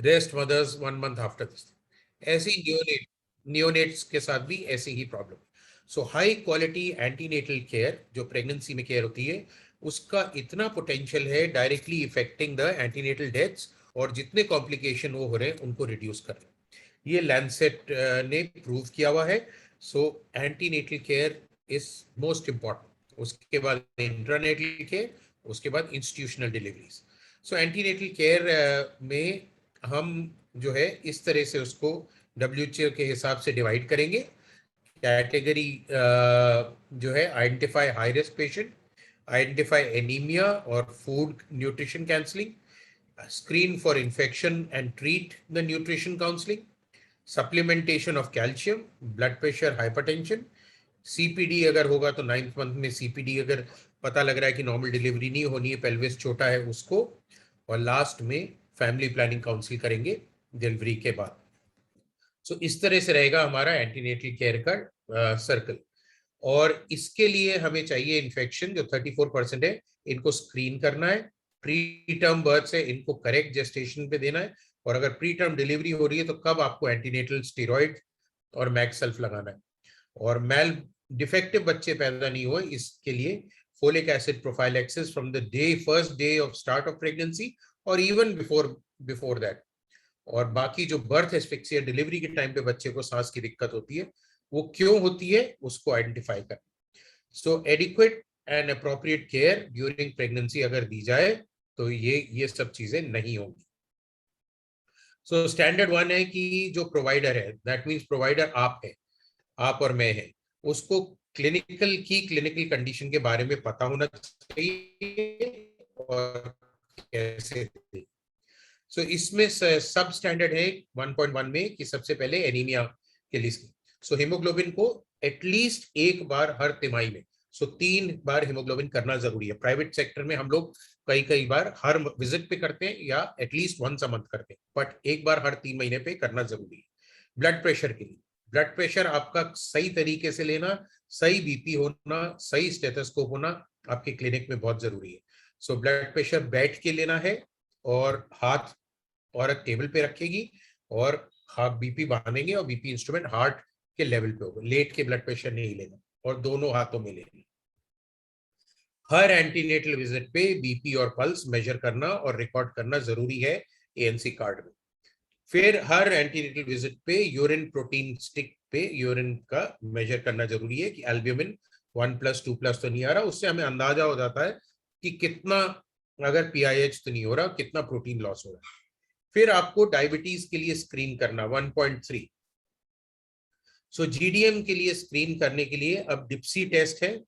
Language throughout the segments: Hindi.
Rest mothers 1 month after this. ऐसे ही नियोनेट्स के साथ भी ऐसे ही problem. So high quality antenatal care जो प्रेगनेंसी में केयर होती है, उसका इतना पोटेंशियल है directly affecting the antenatal deaths, और जितने कॉम्प्लिकेशन वो हो रहे हैं उनको रिड्यूस कर रहे हैं। ये लैंसेट ने प्रूव किया हुआ है। So antenatal care is most important, उसके बाद इंट्रानेटल केयर, उसके बाद institutional deliveries. So antenatal care में हम जो है इस तरह से उसको WHO के हिसाब से डिवाइड करेंगे। कैटेगरी जो है, identify high risk patient, identify anaemia और food nutrition counselling, screen for infection and treat the nutrition counseling, supplementation of calcium, blood pressure, hypertension, CPD अगर होगा तो 9th मंथ में CPD अगर पता लग रहा है कि नॉर्मल डिलीवरी नहीं होनी है, पेल्विस छोटा है, उसको, और लास्ट में फैमिली प्लानिंग काउंसिल करेंगे डिलीवरी के बाद। सो इस तरह से रहेगा हमारा एंटीनेटल केयर का सर्कल। और इसके लिए हमें चाहिए इन्फेक्शन जो 34% है, इनको स्क्रीन करना है। प्री टर्म बर्थ से इनको करेक्ट जेस्टेशन पे देना है, और अगर प्री टर्म डिलीवरी हो रही है तो कब आपको एंटीनेटल स्टेरॉइड और मैक्स सेल्फ लगाना है। और मेल डिफेक्टिव बच्चे पैदा नहीं हुए, इसके लिए folic acid prophylaxis from the day first day of start of pregnancy, और इवन बिफोर दैट। और बाकी जो बर्थ एस्फिक्सिया, डिलीवरी के टाइम पे बच्चे को सांस की दिक्कत होती है, वो क्यों होती है उसको आइडेंटिफाई कर। So adequate and appropriate care during pregnancy अगर दी जाए तो ये सब चीजें नहीं होंगी। सो स्टैंडर्ड 1 है कि जो प्रोवाइडर है, दैट मीन्स प्रोवाइडर आप है, आप और मैं है, उसको क्लिनिकल कंडीशन के बारे में पता होना चाहिए और कैसे। सो इसमें सब स्टैंडर्ड है 1.1 में कि सबसे पहले एनीमिया के लिए। सो हीमोग्लोबिन को एटलीस्ट एक बार हर तिमाही में, 3 बार हीमोग्लोबिन करना जरूरी है। प्राइवेट सेक्टर में हम लोग कई बार हर विजिट पे करते हैं या एटलीस्ट वंस अ मंथ करते हैं, बट एक बार हर 3 महीने पे करना जरूरी है। ब्लड प्रेशर के लिए, ब्लड प्रेशर आपका सही तरीके से लेना, सही बीपी होना, सही स्टेथोस्कोप होना आपके क्लिनिक में बहुत जरूरी है। सो ब्लड प्रेशर बैठ के लेना है, और हाथ औरत टेबल पे रखेगी, और हाथ बीपी बांधेंगे, और बीपी इंस्ट्रूमेंट हार्ट के लेवल पे होगा, लेट के ब्लड प्रेशर नहीं लेना, और दोनों हाथों में लेना। हर एंटीनेटल विजिट पे बीपी और पल्स मेजर करना और रिकॉर्ड करना जरूरी है ANC कार्ड में। फिर हर एंटीनेटल विजिट पे यूरिन प्रोटीन स्टिक पे यूरिन का मेजर करना जरूरी है कि एल्ब्यूमिन 1+, 2+ तो नहीं आ रहा, उससे हमें अंदाजा हो जाता है कि कितना, अगर PIH तो नहीं हो रहा, कितना प्रोटीन लॉस हो रहा है। फिर आपको डायबिटीज के लिए स्क्रीन करना 1.3। सो GDM के लिए स्क्रीन करने के लिए अब डिप्सी टेस्ट है।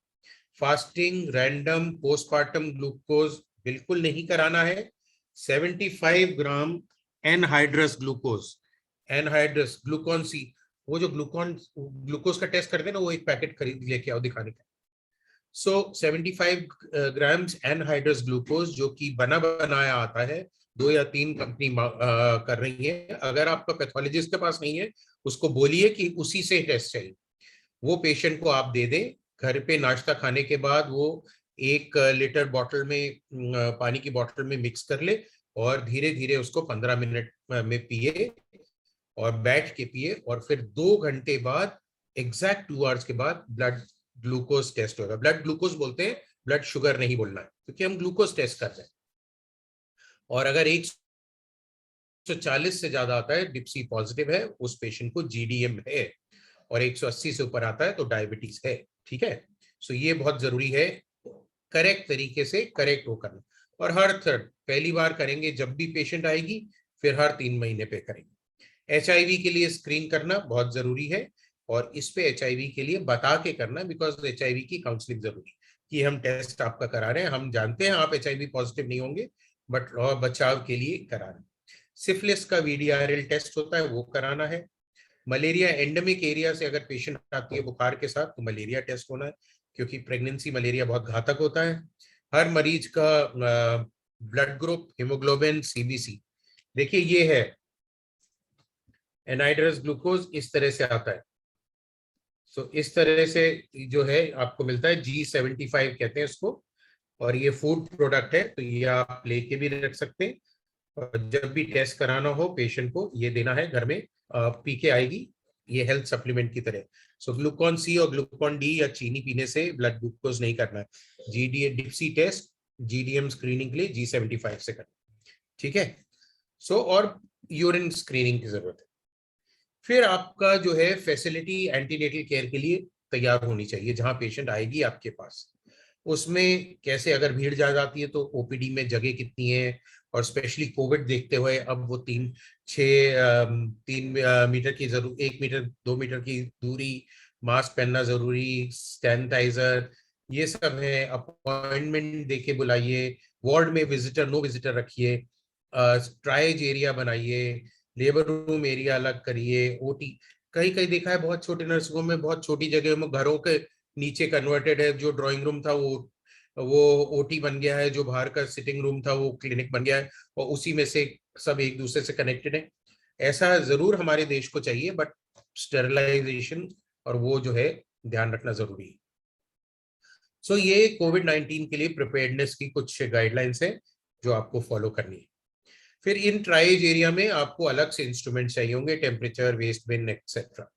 फास्टिंग, रैंडम, पोस्टपार्टम ग्लूकोज बिल्कुल नहीं कराना है। 75 ग्राम एनहाइड्रस ग्लूकोज, एनहाइड्रस ग्लूकॉन सी, वो जो ग्लूकोज का टेस्ट करते हैं ना, वो एक पैकेट खरीद लेके आओ दिखाने का। सो 75 ग्राम्स एनहाइड्रस ग्लूकोज जो कि बना बनाया आता है, 2 या 3 कंपनी कर रही है। अगर आपका पैथोलॉजिस्ट के पास नहीं है, उसको बोलिए कि उसी से टेस्ट चाहिए, वो पेशेंट को आप दे दें। घर पे नाश्ता खाने के बाद वो 1 लीटर बॉटल में, पानी की बॉटल में मिक्स कर ले, और धीरे धीरे उसको 15 मिनट में पिए, और बैठ के पिए, और फिर 2 घंटे बाद, एग्जैक्ट 2 आवर्स के बाद ब्लड ग्लूकोज टेस्ट होगा। ब्लड ग्लूकोज बोलते हैं, ब्लड शुगर नहीं बोलना है, क्योंकि हम ग्लूकोज टेस्ट कर रहे हैं। और अगर 140 से ज्यादा आता है, डिप्सी पॉजिटिव है, उस पेशेंट को GDM है, और 180 से ऊपर आता है तो डायबिटीज है। ठीक है। सो ये बहुत जरूरी है, करेक्ट तरीके से करेक्ट हो करना। और हर थर्ड, पहली बार करेंगे जब भी पेशेंट आएगी, फिर हर 3 महीने पे करेंगे। HIV के लिए स्क्रीन करना बहुत जरूरी है, और इस पे HIV के लिए बता के करना, बिकॉज HIV की काउंसलिंग जरूरी है कि हम टेस्ट आपका करा रहे हैं, हम जानते हैं आप HIV पॉजिटिव नहीं होंगे, बट बचाव के लिए करा रहे हैं। सिफिलिस का VDRL टेस्ट होता है, वो कराना है। मलेरिया एंडेमिक एरिया से अगर पेशेंट आती है बुखार के साथ, तो मलेरिया टेस्ट होना है, क्योंकि प्रेगनेंसी मलेरिया बहुत घातक होता है। हर मरीज का ब्लड ग्रुप, हीमोग्लोबिन, CBC, देखिए ये है एनहाइड्रस ग्लूकोज, इस तरह से आता है। सो इस तरह से जो है आपको मिलता है, G75 कहते हैं इसको, और ये फूड प्रोडक्ट है, तो ये आप लेके भी रख सकते हैं। और जब भी टेस्ट कराना हो पेशेंट को ये देना है घर में, पी के आएगी, ये हेल्थ सप्लीमेंट की तरह। सो ग्लूकॉन सी और ग्लूकॉन डी या चीनी पीने से ब्लड ग्लूकोज नहीं करना है। जीडीए डिप्सी टेस्ट जीडीएम स्क्रीनिंग के लिए G75 से करना, ठीक है। सो और यूरिन स्क्रीनिंग की जरूरत है। फिर आपका जो है फैसिलिटी एंटीनेटल केयर के लिए तैयार होनी चाहिए। जहां पेशेंट आएगी आपके पास, उसमें कैसे, अगर भीड़ जा जाती है तो ओपीडी में जगह कितनी है, और स्पेशली कोविड देखते हुए अब वो 3 मीटर की जरूर, 1 मीटर 2 मीटर की दूरी, मास्क पहनना जरूरी, सैनिटाइजर, ये सब है। अपॉइंटमेंट देके बुलाइए, वार्ड में विजिटर नो विजिटर रखिए, ट्राइज एरिया बनाइए, लेबर रूम एरिया अलग करिए, ओटी। कहीं कहीं देखा है बहुत छोटे नर्सिंग होम में, बहुत छोटी जगह में घरों के नीचे कन्वर्टेड है, जो ड्राइंग रूम था वो ओटी बन गया है, जो बाहर का सिटिंग रूम था वो क्लिनिक बन गया है, और उसी में से सब एक दूसरे से कनेक्टेड है। ऐसा जरूर हमारे देश को चाहिए, बट स्टेरिलाइजेशन और वो जो है ध्यान रखना जरूरी है। सो ये कोविड-19 के लिए प्रिपेयर्डनेस की कुछ गाइडलाइंस है जो आपको फॉलो करनी है। फिर इन ट्राइज एरिया में आपको अलग से इंस्ट्रूमेंट चाहिए होंगे, टेम्परेचर, वेस्ट बिन एक्सेट्रा।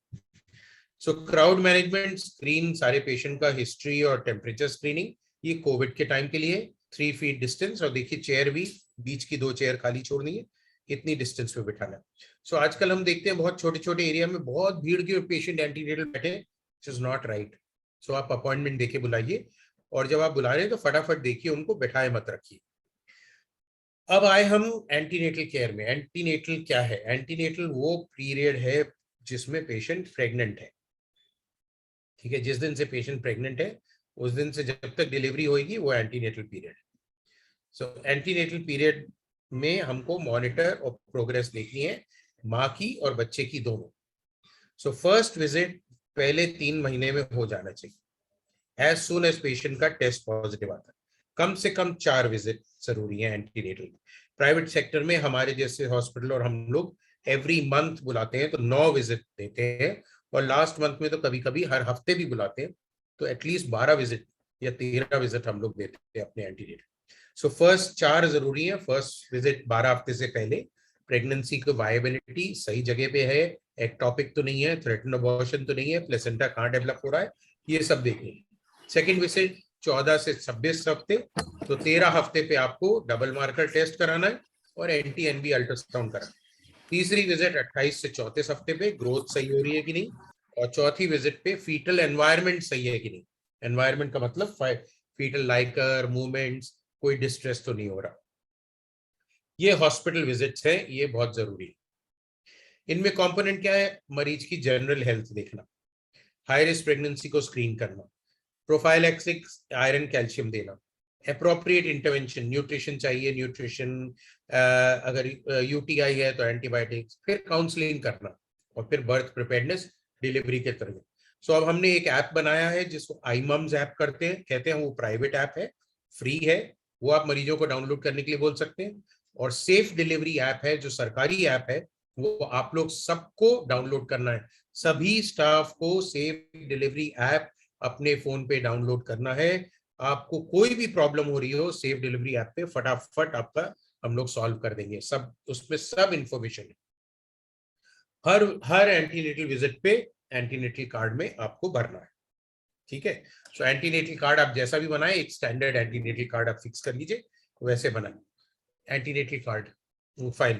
सो क्राउड मैनेजमेंट, स्क्रीन सारे पेशेंट का हिस्ट्री और टेम्परेचर स्क्रीनिंग, ये कोविड के टाइम के लिए 3 फीट डिस्टेंस, और देखिए चेयर भी बीच की 2 चेयर खाली छोड़नी है, इतनी डिस्टेंस पे बिठाना। सो आजकल हम देखते हैं बहुत छोटे छोटे एरिया में बहुत भीड़ के पेशेंट एंटीनेटल बैठे, विच इज नॉट राइट। सो आप अपॉइंटमेंट देके बुलाइए, और जब आप बुला रहे हैं तो फटाफट देखिए उनको, बैठाए मत रखिए। अब आए हम एंटीनेटल केयर में। एंटीनेटल क्या है? एंटीनेटल वो पीरियड है जिसमें पेशेंट प्रेग्नेंट है, ठीक है। जिस दिन से पेशेंट प्रेग्नेंट है उस दिन से जब तक डिलीवरी होगी वो एंटीनेटल पीरियड है। सो एंटीनेटल पीरियड में हमको मॉनिटर और प्रोग्रेस देखनी है, माँ की और बच्चे की दोनों। सो फर्स्ट विजिट पहले 3 महीने में हो जाना चाहिए, एज सुन एज पेशेंट का टेस्ट पॉजिटिव आता है। कम से कम 4 विजिट जरूरी है एंटीनेटल। प्राइवेट सेक्टर में हमारे जैसे हॉस्पिटल और हम लोग एवरी मंथ बुलाते हैं तो 9 विजिट देते हैं, और लास्ट मंथ में तो कभी कभी हर हफ्ते भी बुलाते हैं, तो एटलीस्ट 12 विजिट या 13 विजिट हम लोग देते हैं अपने एंटीनेटल। सो फर्स्ट 4 जरूरी है। फर्स्ट विजिट 12 हफ्ते से पहले, प्रेगनेंसी की वायबिलिटी सही जगह पे है, एक्टॉपिक तो नहीं है, थ्रेटन अबॉर्शन तो नहीं है, प्लेसेंटा कहाँ डेवलप हो रहा है, ये सब देखिए। सेकेंड विजिट 14 से 26 हफ्ते, तो 13 हफ्ते पे आपको डबल मार्कर टेस्ट कराना है और एंटी एनबी अल्ट्रासाउंड कराना है। तीसरी विजिट 28 से 34 हफ्ते पे ग्रोथ सही हो रही है कि नहीं, और चौथी विजिट पे फीटल एनवायरनमेंट सही है कि नहीं। एनवायरनमेंट का मतलब फीटल लाइकर, मूवमेंट्स, कोई डिस्ट्रेस तो नहीं हो रहा। ये हॉस्पिटल विजिट्स है, ये बहुत जरूरी है। इनमें कंपोनेंट क्या है? मरीज की जनरल हेल्थ देखना, हाई रिस्क प्रेगनेंसी को स्क्रीन करना, प्रोफाइलैक्सिक आयरन कैल्शियम देना, अप्रोप्रिएट इंटरवेंशन, न्यूट्रिशन चाहिए, न्यूट्रिशन, अगर यूटीआई है तो एंटीबायोटिक्स, फिर काउंसलिंग करना, और फिर बर्थ प्रिपेयर्डनेस डिलीवरी के तरह। सो अब हमने एक ऐप बनाया है जिसको iMums ऐप कहते हैं। वो प्राइवेट ऐप है, फ्री है, वो आप मरीजों को डाउनलोड करने के लिए बोल सकते हैं। और सेफ डिलीवरी ऐप है जो सरकारी ऐप है, वो आप लोग सबको डाउनलोड करना है। सभी स्टाफ को सेफ डिलीवरी ऐप अपने फोन पे डाउनलोड करना है। आपको कोई भी प्रॉब्लम हो रही हो, सेफ डिलीवरी ऐप पे फटाफट आपका हम लोग सॉल्व कर देंगे, सब उसमें सब इंफॉर्मेशन है। हर एंटीनेटल विजिट पे एंटीनेटल कार्ड में आपको भरना है, ठीक है। सो एंटीनेटल कार्ड आप जैसा भी बनाए, एक स्टैंडर्ड एंटीनेटल कार्ड आप फिक्स कर लीजिए, वैसे बनाए एंटीनेटल कार्ड फाइल।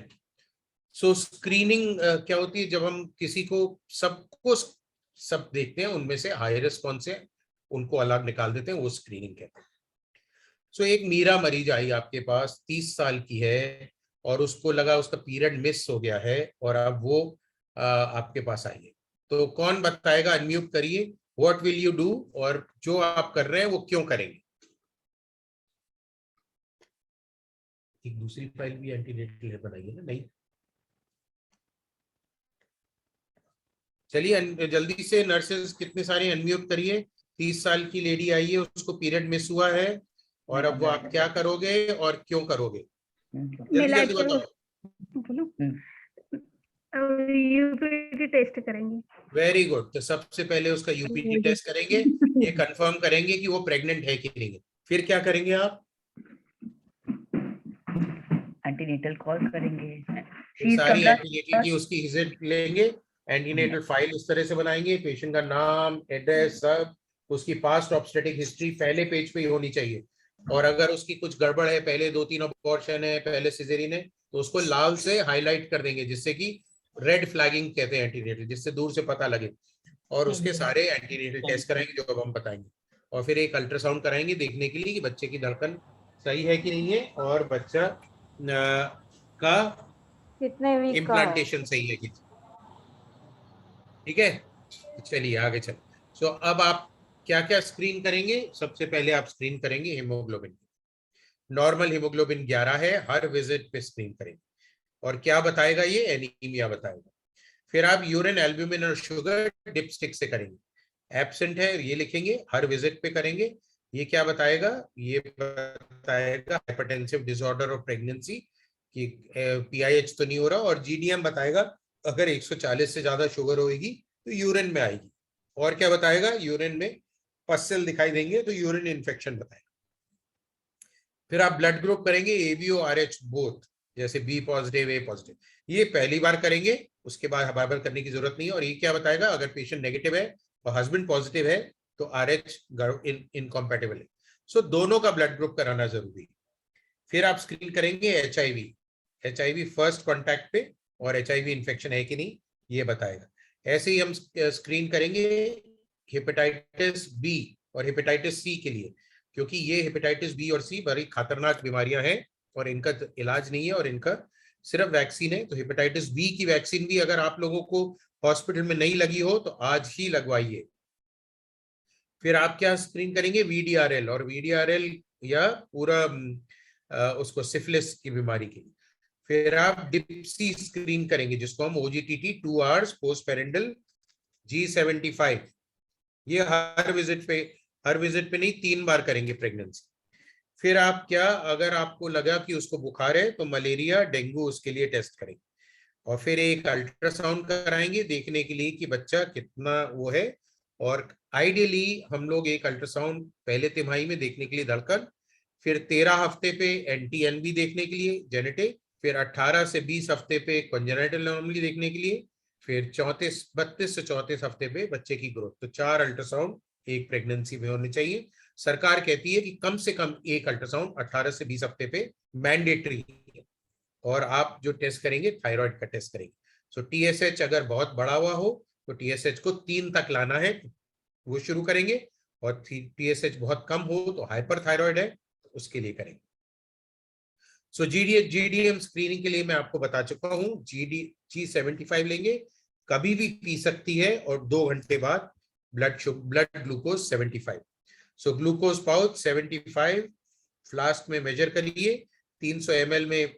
सो स्क्रीनिंग क्या होती है? जब हम किसी को सबको सब देखते हैं, उनमें से हाई रिस्क कौन से उनको अलग निकाल देते हैं, वो स्क्रीनिंग कहते हैं। सो एक मीरा मरीज आई आपके पास, 30 साल की है, और उसको लगा उसका पीरियड मिस हो गया है, और अब वो आपके पास आई है। तो कौन बताएगा? अनम्यूट करिए। व्हाट विल यू डू, और जो आप कर रहे हैं वो क्यों करेंगे? एक दूसरी फाइल भी एंटीनेटल है बनाइए ना, नहीं? चलिए जल्दी से नर्सेस कितने सारे अनम्यूट करिए। 30 साल की लेडी आई है, उसको पीरियड मिस हुआ है, और अब वो आप क्या करोगे और क्यों करोगे? जल्दी जल्दी बताओ। यूपीटी टेस्ट करेंगे। Very good. तो सबसे पहले उसका यूपीटी टेस्ट करेंगे, ये कंफर्म करेंगे कि वो प्रेग्नेंट है कि नहीं। फिर क्या करेंगे आप? एंटीनेटल कॉल करेंगे। ये सारी एंटीनेटल की उसकी विजिट लेंगे, एंटीनेटल फाइल उस तरह से बनाएंगे, पेशेंट का नाम, एड्रेस, सब, उसकी पास्ट ऑब्स्टेटिक हिस्ट्री पहले पेज पे ही होनी चाहिए। और अगर उसकी कुछ गड़बड़ है, पहले 2-3 अबॉर्शन है, पहले सिजेरियन है, तो उसको लाल से हाईलाइट कर देंगे, जिससे कि रेड फ्लैगिंग कहते हैं एंटीनेटल, जिससे दूर से पता लगे। और उसके सारे एंटीनेटल टेस्ट कराएंगे जो अब हम बताएंगे, और फिर एक अल्ट्रासाउंड कराएंगे देखने के लिए कि बच्चे की धड़कन सही है कि नहीं है, और बच्चा का कितने वीक का है। इम्प्लांटेशन सही है कि, ठीक है। चलिए आगे चल। सो अब आप क्या क्या स्क्रीन करेंगे? सबसे पहले आप स्क्रीन करेंगे हीमोग्लोबिन। नॉर्मल हीमोग्लोबिन 11 है, हर विजिट पे स्क्रीन करेंगे। और क्या बताएगा ये? एनीमिया बताएगा। फिर आप यूरिन एल्ब्यूमिन और शुगर डिपस्टिक से करेंगे। एब्सेंट है ये लिखेंगे, हर विजिट पे करेंगे। ये क्या बताएगा? ये बताएगा हाइपरटेंसिव डिसऑर्डर ऑफ प्रेगनेंसी कि पीआईएच तो नहीं हो रहा। और जीडीएम बताएगा, अगर 140 से ज्यादा शुगर होगी तो यूरिन में आएगी। और क्या बताएगा? यूरिन में पस्सेल दिखाई देंगे तो यूरिन इन्फेक्शन बताएगा। फिर आप ब्लड ग्रुप करेंगे एबीओ आरएच बोथ, जैसे बी पॉजिटिव ए पॉजिटिव। ये पहली बार करेंगे, उसके बाद बार करने की जरूरत नहीं है। और ये क्या बताएगा? अगर पेशेंट नेगेटिव है और हस्बैंड पॉजिटिव है तो आरएच इनकॉम्पैटिबल है। सो दोनों का ब्लड ग्रुप कराना जरूरी है। फिर आप स्क्रीन करेंगे एचआईवी फर्स्ट कॉन्टैक्ट पे, और एचआईवी इन्फेक्शन है कि नहीं ये बताएगा। ऐसे ही हम स्क्रीन करेंगे हेपेटाइटिस बी और हेपेटाइटिस सी के लिए, क्योंकि ये हेपेटाइटिस बी और सी बड़ी खतरनाक बीमारियां हैं और इनका इलाज नहीं है और इनका सिर्फ वैक्सीन है। तो हेपेटाइटिस बी की वैक्सीन भी अगर आप लोगों को हॉस्पिटल में नहीं लगी हो तो आज ही लगवाइए। फिर आप क्या स्क्रीन करेंगे? वीडीआरएल, और वीडीआरएल या पूरा उसको सिफिलिस की बीमारी के लिए। फिर आप डिप्सी स्क्रीन करेंगे, जिसको हम ओजीटीटी 2 आवर्स पोस्ट पेरेंटल G75। ये हर विजिट पे नहीं, 3 बार करेंगे प्रेगनेंसी। फिर आप क्या, अगर आपको लगा कि उसको बुखार है तो मलेरिया डेंगू उसके लिए टेस्ट करेंगे। और फिर एक अल्ट्रासाउंड कराएंगे देखने के लिए कि बच्चा कितना वो है। और आइडियली हम लोग एक अल्ट्रासाउंड पहले तिमाही में देखने के लिए धड़कन, फिर 13 हफ्ते पे एनटीएनबी देखने के लिए जेनेटिक, फिर 18 से 20 हफ्ते पे कॉन्जेनिटल एनोमली देखने के लिए, फिर 32 से 34 हफ्ते पे बच्चे की ग्रोथ। तो 4 अल्ट्रासाउंड एक प्रेगनेंसी में होने चाहिए। सरकार कहती है कि कम से कम एक अल्ट्रासाउंड 18 से 20 हफ्ते पे मैंडेटरी है। और आप जो टेस्ट करेंगे थायराइड का टेस्ट करेंगे। सो टीएसएच अगर बहुत बड़ा हुआ हो तो टीएसएच को 3 तक लाना है, वो शुरू करेंगे। और टीएसएच बहुत कम हो तो हाइपरथायराइड है, तो उसके लिए करेंगे। सो जीडीएम स्क्रीनिंग के लिए मैं आपको बता चुका हूं, G75 लेंगे, कभी भी पी सकती है, और 2 घंटे बाद blood glucose 75। So glucose pouch 75 flask में मेजर करिए, 300 ml में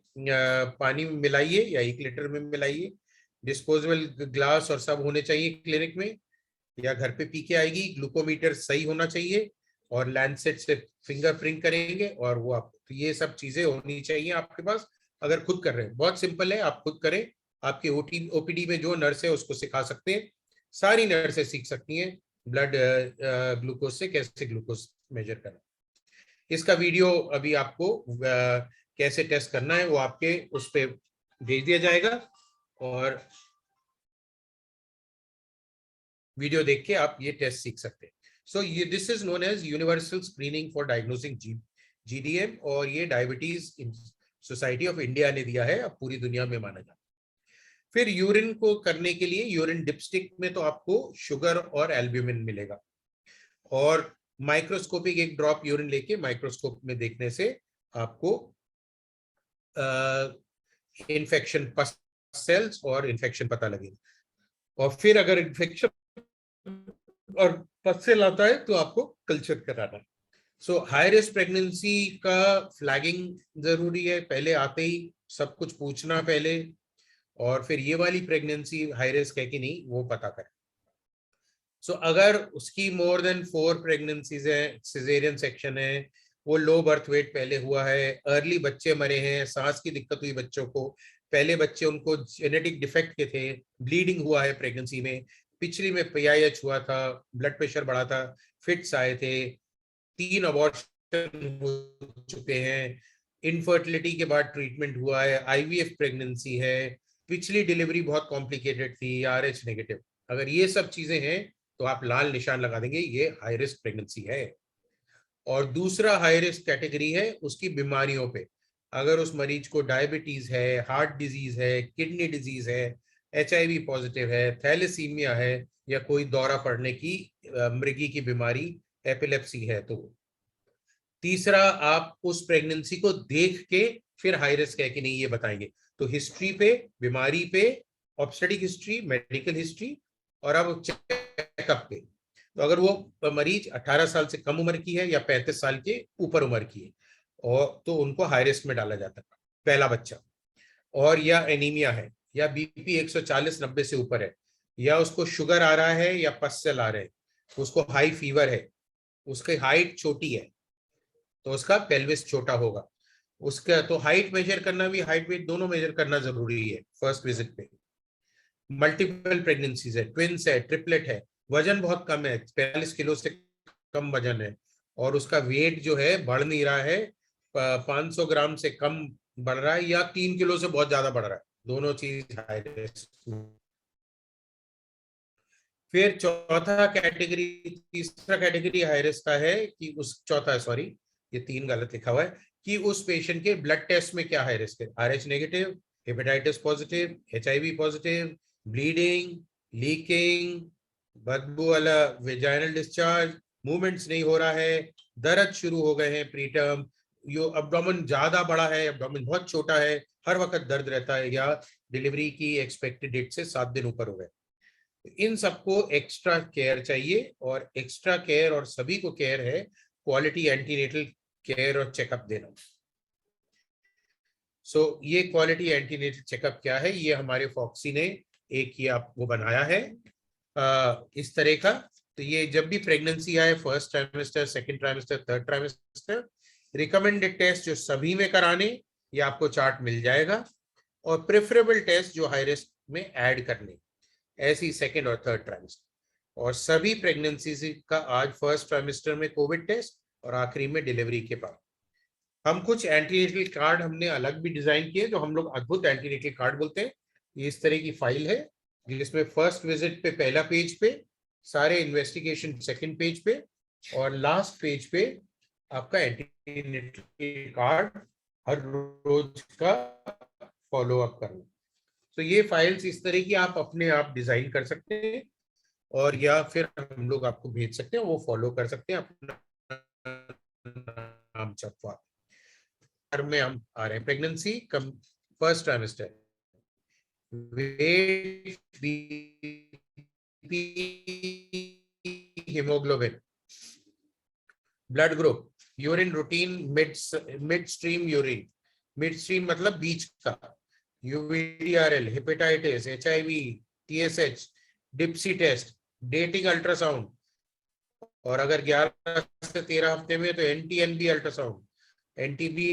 पानी में मिलाइए या 1 लीटर में मिलाइए। डिस्पोजेबल ग्लास और सब होने चाहिए क्लिनिक में, या घर पे पी के आएगी। ग्लूकोमीटर सही होना चाहिए, और लैंडसेट से फिंगर प्रिंट करेंगे, और वो आप, तो ये सब चीजें होनी चाहिए आपके पास अगर खुद कर रहे हैं। बहुत सिंपल है, आप खुद करें। आपके ओपीडी में जो नर्स है उसको सिखा सकते हैं, सारी नर्सें सीख सकती हैं ब्लड ग्लूकोज से कैसे ग्लूकोज मेजर करना। इसका वीडियो अभी आपको कैसे टेस्ट करना है वो आपके उस पर भेज दिया जाएगा, और वीडियो देख के आप ये टेस्ट सीख सकते हैं। सो ये this is known as universal screening for diagnosing GDM, और ये डायबिटीज सोसाइटी ऑफ इंडिया ने दिया है, अब पूरी दुनिया में माना जाता है। फिर यूरिन को करने के लिए यूरिन डिपस्टिक में तो आपको शुगर और एल्ब्यूमिन मिलेगा, और माइक्रोस्कोपिक एक ड्रॉप यूरिन लेके माइक्रोस्कोप में देखने से आपको इन्फेक्शन पस सेल्स और इन्फेक्शन पता लगेगा। और फिर अगर इन्फेक्शन और पस सेल आता है तो आपको कल्चर कराना है। सो हाई रिस्क प्रेगनेंसी का फ्लैगिंग जरूरी है, पहले आते ही सब कुछ पूछना पहले, और फिर ये वाली प्रेगनेंसी हाई रिस्क है कि नहीं वो पता करें। सो अगर उसकी मोर देन 4 प्रेगनेंसीज है, सिजेरियन सेक्शन है, वो लो बर्थ वेट पहले हुआ है, अर्ली बच्चे मरे हैं, सांस की दिक्कत हुई बच्चों को, पहले बच्चे उनको जेनेटिक डिफेक्ट के थे, ब्लीडिंग हुआ है प्रेगनेंसी में, पिछली में पीआईएच हुआ था, ब्लड प्रेशर बढ़ा था, फिट्स आए थे, 3 अबॉर्शन हो चुके हैं, इनफर्टिलिटी के बाद ट्रीटमेंट हुआ है, आईवीएफ प्रेगनेंसी है, पिछली डिलीवरी बहुत कॉम्प्लिकेटेड थी, RH नेगेटिव, अगर ये सब चीजें हैं तो आप लाल निशान लगा देंगे, ये हाई रिस्क प्रेगनेंसी है। और दूसरा हाई रिस्क कैटेगरी है उसकी बीमारियों पे, अगर उस मरीज को डायबिटीज है, हार्ट डिजीज है, किडनी डिजीज है, HIV पॉजिटिव है, थैलेसीमिया है, या कोई दौरा पड़ने की मृगी की बीमारी, एपिलेप्सी है। तो तीसरा, आप उस प्रेगनेंसी को देख के फिर हाई रिस्क है कि नहीं ये बताएंगे। तो हिस्ट्री पे, बीमारी पे, ऑब्स्टेटिक हिस्ट्री, मेडिकल हिस्ट्री, और अब चेकअप पे। तो अगर वो मरीज 18 साल से कम उम्र की है या 35 साल के ऊपर उम्र की है, और तो उनको हाई रिस्क में डाला जाता है पहला बच्चा। और या एनीमिया है, या BP 140/90 से ऊपर है, या उसको शुगर आ रहा है या पस्सेल आ रहे हैं, उसको हाई फीवर है, उसकी हाइट छोटी है तो उसका पेल्विस छोटा होगा। उसका तो हाइट मेजर करना भी, हाइट वेट दोनों मेजर करना जरूरी है फर्स्ट विजिट पे। मल्टीपल प्रेगनेंसीज है, ट्विंस है, ट्रिपलेट है, वजन बहुत कम है, 45 किलो से कम वजन है, और उसका वेट जो है बढ़ नहीं रहा है, 500 ग्राम से कम बढ़ रहा है, या 3 किलो से बहुत ज्यादा बढ़ रहा है, दोनों चीज हाई रिस्क। फिर चौथा कैटेगरी, तीसरा कैटेगरी हाई रिस्क का है कि उस चौथा, सॉरी ये 3 गलत लिखा हुआ है, कि उस पेशेंट के ब्लड टेस्ट में क्या हाई रिस्क है, RH negative, hepatitis positive, HIV positive, bleeding, leaking, बदबू वाला वेजाइनल डिस्चार्ज, मूवमेंट्स नहीं हो रहा है, दर्द शुरू हो गए हैं प्रीटर्म, यो अब्डोमेन ज्यादा बड़ा है, अब्डोमेन बहुत छोटा है, हर वक्त दर्द रहता है, या डिलीवरी की एक्सपेक्टेड डेट से 7 दिन ऊपर हो गए। इन सबको एक्स्ट्रा केयर चाहिए, और एक्स्ट्रा केयर और सभी को केयर है क्वालिटी एंटीनेटल केयर और चेकअप देना। सो ये क्वालिटी एंटीनेटल चेकअप क्या है, ये हमारे फॉक्सी ने एक ये आपको बनाया है इस तरह का। तो ये जब भी प्रेगनेंसी आए, first trimester, second trimester, third trimester, recommended test जो सभी में कराने, ये आपको चार्ट मिल जाएगा, और प्रेफरेबल टेस्ट जो हाई रिस्क में ऐड करने, ऐसी सेकेंड और थर्ड ट्राइमेस्टर। और सभी प्रेगनेंसी का आज फर्स्ट ट्राइमेस्टर में कोविड टेस्ट, और आखिरी में डिलीवरी के बाद। हम कुछ एंटीनेटल कार्ड हमने अलग भी डिजाइन किए, जो हम लोग अद्भुत एंटीनेटल कार्ड बोलते हैं। ये इस तरह की फाइल है, जिसमें फर्स्ट विजिट पे पहला पेज पे सारे इन्वेस्टिगेशन, सेकंड पेज पे, और लास्ट पेज पे आपका एंटीनेटल कार्ड, हर रोज का फॉलो अप करना। तो ये फाइल्स इस तरह की आप अपने आप डिजाइन कर सकते हैं, और या फिर हम लोग आपको भेज सकते हैं, वो फॉलो कर सकते हैं अपना नाम छपवा। में हम आ रहे हैं, प्रेगनेंसी कम, first trimester, weight, haemoglobin, blood group, urine routine, mid stream urine, mid stream मतलब बीच का, UVDRL, hepatitis, HIV, TSH, DIPSI test, dating ultrasound, और अगर 11 से 13 हफ्ते में तो NT-NB ultrasound, NTB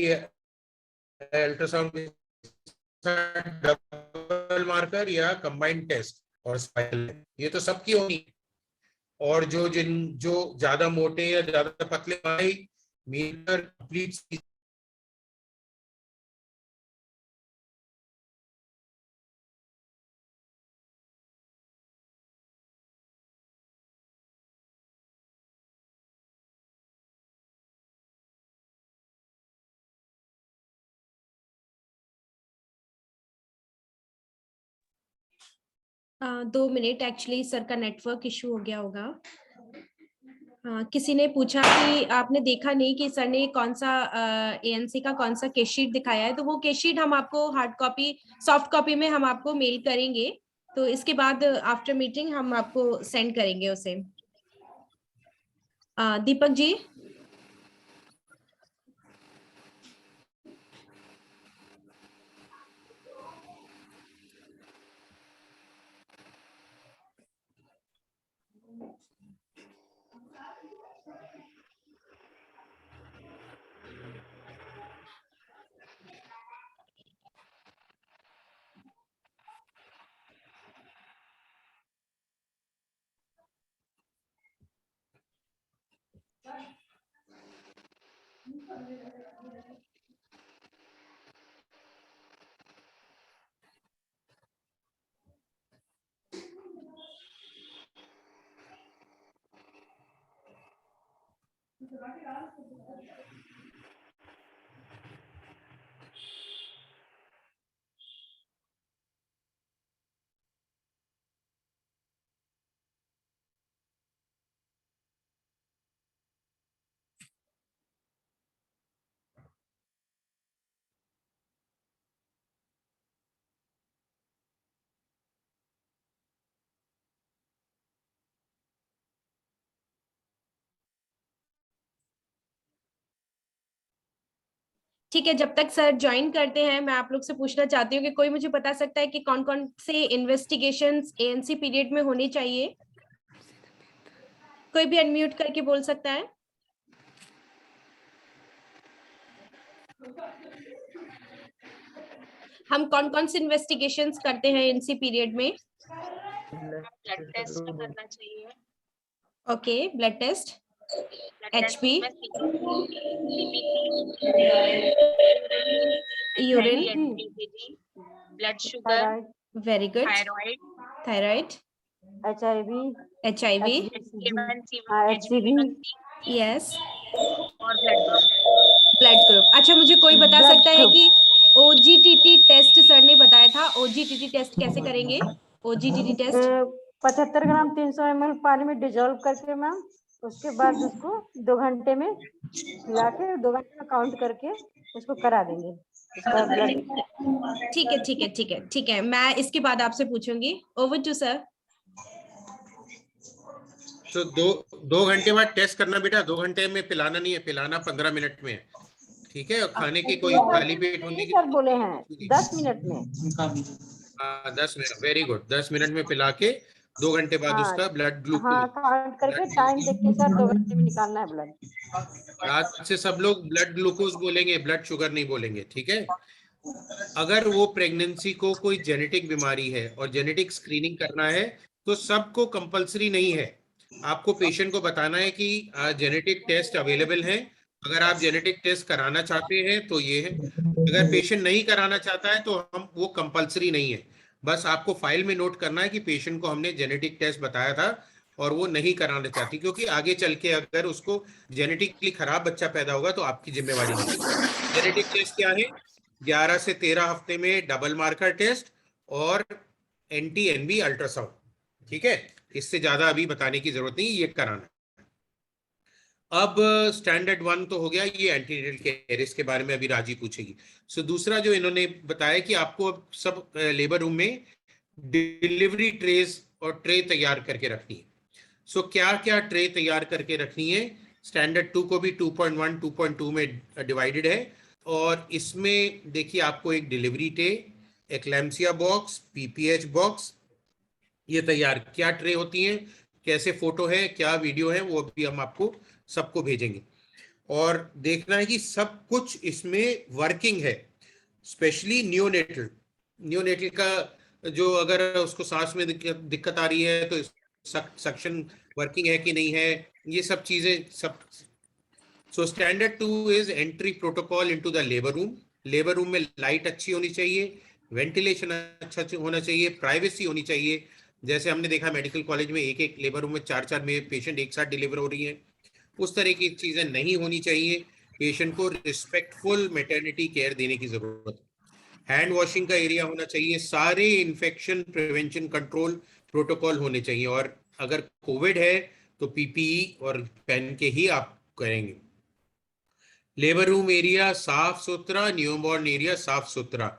ultrasound, double marker या कंबाइंड टेस्ट, और स्पाइरल, ये तो सबकी होनी। और जो ज्यादा मोटे या ज्यादा पतले भाई, मीटर कंप्लीट। दो मिनट, एक्चुअली सर का नेटवर्क इशू हो गया होगा। किसी ने पूछा कि आपने देखा नहीं कि सर ने कौन सा ANC का कौन सा केस शीट दिखाया है, तो वो केस शीट हम आपको हार्ड कॉपी, सॉफ्ट कॉपी में हम आपको मेल करेंगे, तो इसके बाद आफ्टर मीटिंग हम आपको सेंड करेंगे उसे। दीपक जी। ठीक है, जब तक सर ज्वाइन करते हैं मैं आप लोग से पूछना चाहती हूँ कि कोई मुझे बता सकता है कि कौन कौन से इन्वेस्टिगेशंस एएनसी पीरियड में होनी चाहिए? कोई भी अनम्यूट करके बोल सकता है? हम कौन कौन से इन्वेस्टिगेशंस करते हैं एएनसी पीरियड में? ब्लड टेस्ट करना चाहिए। Okay, blood test, HP, urine, blood sugar, very good, thyroid, thyroid, HIV, HIV, HCV, yes, और ब्लड ग्रुप। Blood group. अच्छा, मुझे कोई बता Blood सकता है group. कि ओजीटीटी टेस्ट सर ने बताया था, ओजीटीटी टेस्ट कैसे करेंगे? ओजीटीटी टेस्ट 75 ग्राम 300 ml पानी में डिजोल्व करके मैम, उसके बाद उसको 2 घंटे में मिला के 2 घंटे में काउंट करके उसको करा देंगे। उसका ब्लड ठीक है, ठीक है, ठीक है, ठीक है, मैं इसके बाद आपसे पूछूंगी। Over to sir. तो दो घंटे बाद टेस्ट करना बेटा, 2 घंटे में पिलाना नहीं है, पिलाना 15 मिनट में है, ठीक है। और खाने की कोई खाली पेट होने की सर बोले हैं 10 मिनट में। 10 मिनट, वेरी गुड, 10 मिनट में पिला के 2 घंटे बाद हाँ, उसका ब्लड हाँ ग्लूकोज। काउंट करके टाइम देख के सर 2 घंटे में निकालना है ब्लड। आज से सब लोग ब्लड ग्लूकोज बोलेंगे, ब्लड शुगर नहीं बोलेंगे, ठीक है। अगर वो प्रेगनेंसी को कोई जेनेटिक बीमारी है और जेनेटिक स्क्रीनिंग करना है तो सबको कंपलसरी नहीं है, आपको पेशेंट को बताना है कि जेनेटिक टेस्ट अवेलेबल है। अगर आप जेनेटिक टेस्ट कराना चाहते हैं तो ये है, अगर पेशेंट नहीं कराना चाहता है तो हम वो कंपलसरी नहीं है। बस आपको फाइल में नोट करना है कि पेशेंट को हमने जेनेटिक टेस्ट बताया था और वो नहीं कराना चाहती, क्योंकि आगे चल के अगर उसको जेनेटिकली खराब बच्चा पैदा होगा तो आपकी जिम्मेवारी नहीं। जेनेटिक टेस्ट क्या है? 11 से 13 हफ्ते में डबल मार्कर टेस्ट और NT-NB अल्ट्रासाउंड, ठीक है। इससे ज्यादा अभी बताने की जरूरत नहीं, ये कराना। अब स्टैंडर्ड 1 तो हो गया, ये एंटीनेटल केयर, इसके बारे में अभी राजी पूछेगी। सो दूसरा जो इन्होंने बताया कि आपको अब सब लेबर रूम में डिलीवरी ट्रेस और ट्रे तैयार करके रखनी है। सो क्या क्या ट्रे तैयार करके रखनी है? स्टैंडर्ड 2 को भी 2.1 2.2 में डिवाइडेड है, और इसमें देखिए आपको एक delivery tray, eclampsia box, PPH box, ये तैयार क्या ट्रे होती हैं, कैसे फोटो है, क्या वीडियो है, वो भी हम आपको सबको भेजेंगे। और देखना है कि सब कुछ इसमें वर्किंग है, स्पेशली नियोनेटल। नियोनेटल का जो अगर उसको सांस में दिक्कत आ रही है तो सक्शन वर्किंग है कि नहीं है, ये सब चीजें सब। So standard 2 is entry protocol into the labour room. Labour room में लाइट अच्छी होनी चाहिए, वेंटिलेशन अच्छा होना चाहिए, प्राइवेसी होनी चाहिए। जैसे हमने देखा मेडिकल कॉलेज में एक एक लेबर रूम में 4-4 में पेशेंट एक साथ डिलीवर हो रही है, उस तरह की चीजें नहीं होनी चाहिए। पेशेंट को रिस्पेक्टफुल मैटरनिटी केयर देने की जरूरत है। हैंड वॉशिंग का एरिया होना चाहिए, सारे इन्फेक्शन प्रिवेंशन कंट्रोल प्रोटोकॉल होने चाहिए, और अगर कोविड है तो PPE और पहन के ही आप करेंगे। लेबर रूम एरिया साफ सुथरा, न्यूबॉर्न एरिया साफ सुथरा,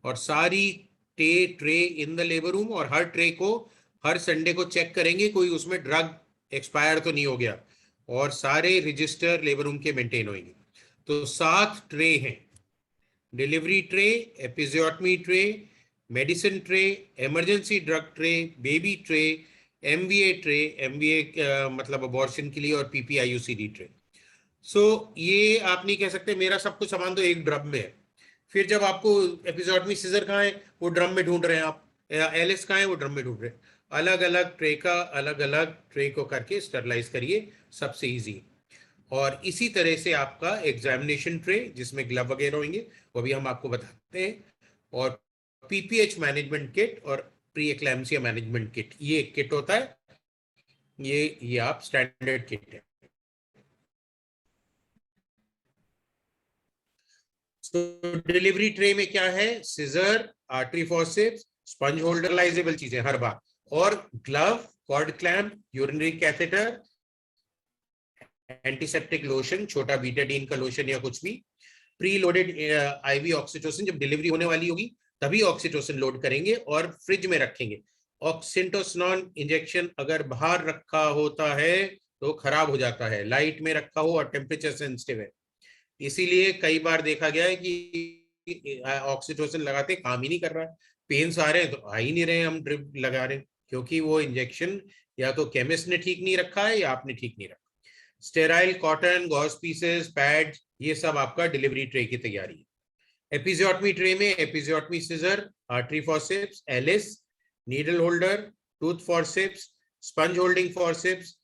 और सारी tray in the labour room, और हर ट्रे को हर संडे को चेक करेंगे कोई उसमें ड्रग एक्सपायर तो नहीं हो गया, और सारे रजिस्टर लेबर रूम के मेंटेन होंगे। तो 7 ट्रे हैं, delivery tray, episiotomy tray, medicine tray, emergency drug tray, baby tray, MVA tray, MVA मतलब अबॉर्शन के लिए, और PPIUCD ट्रे। सो ये आप नहीं कह सकते मेरा सब कुछ सामान तो एक ड्रम में है, फिर जब आपको एपिजोडमी सीजर कहाँ है वो ड्रम में ढूंढ रहे हैं आप, एलिस कहाँ है वो ड्रम में ढूंढ रहे हैं। अलग अलग ट्रे का अलग अलग ट्रे को करके स्टरलाइज करिए, सबसे इजी। और इसी तरह से आपका एग्जामिनेशन ट्रे जिसमें ग्लव वगैरह होंगे वो भी हम आपको बताते हैं, और PPH मैनेजमेंट किट और प्री एक्लैम्सिया मैनेजमेंट किट, ये एक किट होता है, ये आप स्टैंडर्ड किट है। डिलीवरी ट्रे में क्या है, scissor, artery forceps, sponge holder, लाइजेबल चीजें हर बार, और glove, cord clamp, urinary catheter, antiseptic lotion, छोटा बीटाडीन का लोशन या कुछ भी, प्री लोडेड आईवी ऑक्सीटोसिन। जब डिलीवरी होने वाली होगी तभी ऑक्सीटोसिन लोड करेंगे और फ्रिज में रखेंगे। ऑक्सिटोसिन इंजेक्शन अगर बाहर रखा होता है तो खराब हो जाता है, लाइट में रखा हो और टेम्परेचर सेंसिटिव है, इसीलिए कई बार देखा गया है कि ऑक्सीटोसिन लगाते काम ही नहीं कर रहा है, पेन्स आ रहे हैं तो आ ही नहीं रहे, हम ड्रिप लगा रहे हैं, क्योंकि वो इंजेक्शन या तो केमिस्ट ने ठीक नहीं रखा है या आपने ठीक नहीं रखा। Sterile cotton, gauze pieces, pad, ये सब आपका डिलीवरी ट्रे की तैयारी है। एपिजियोटमी ट्रे में episiotomy scissor, artery forceps, Allis, needle holder, tooth forceps, sponge holding forceps,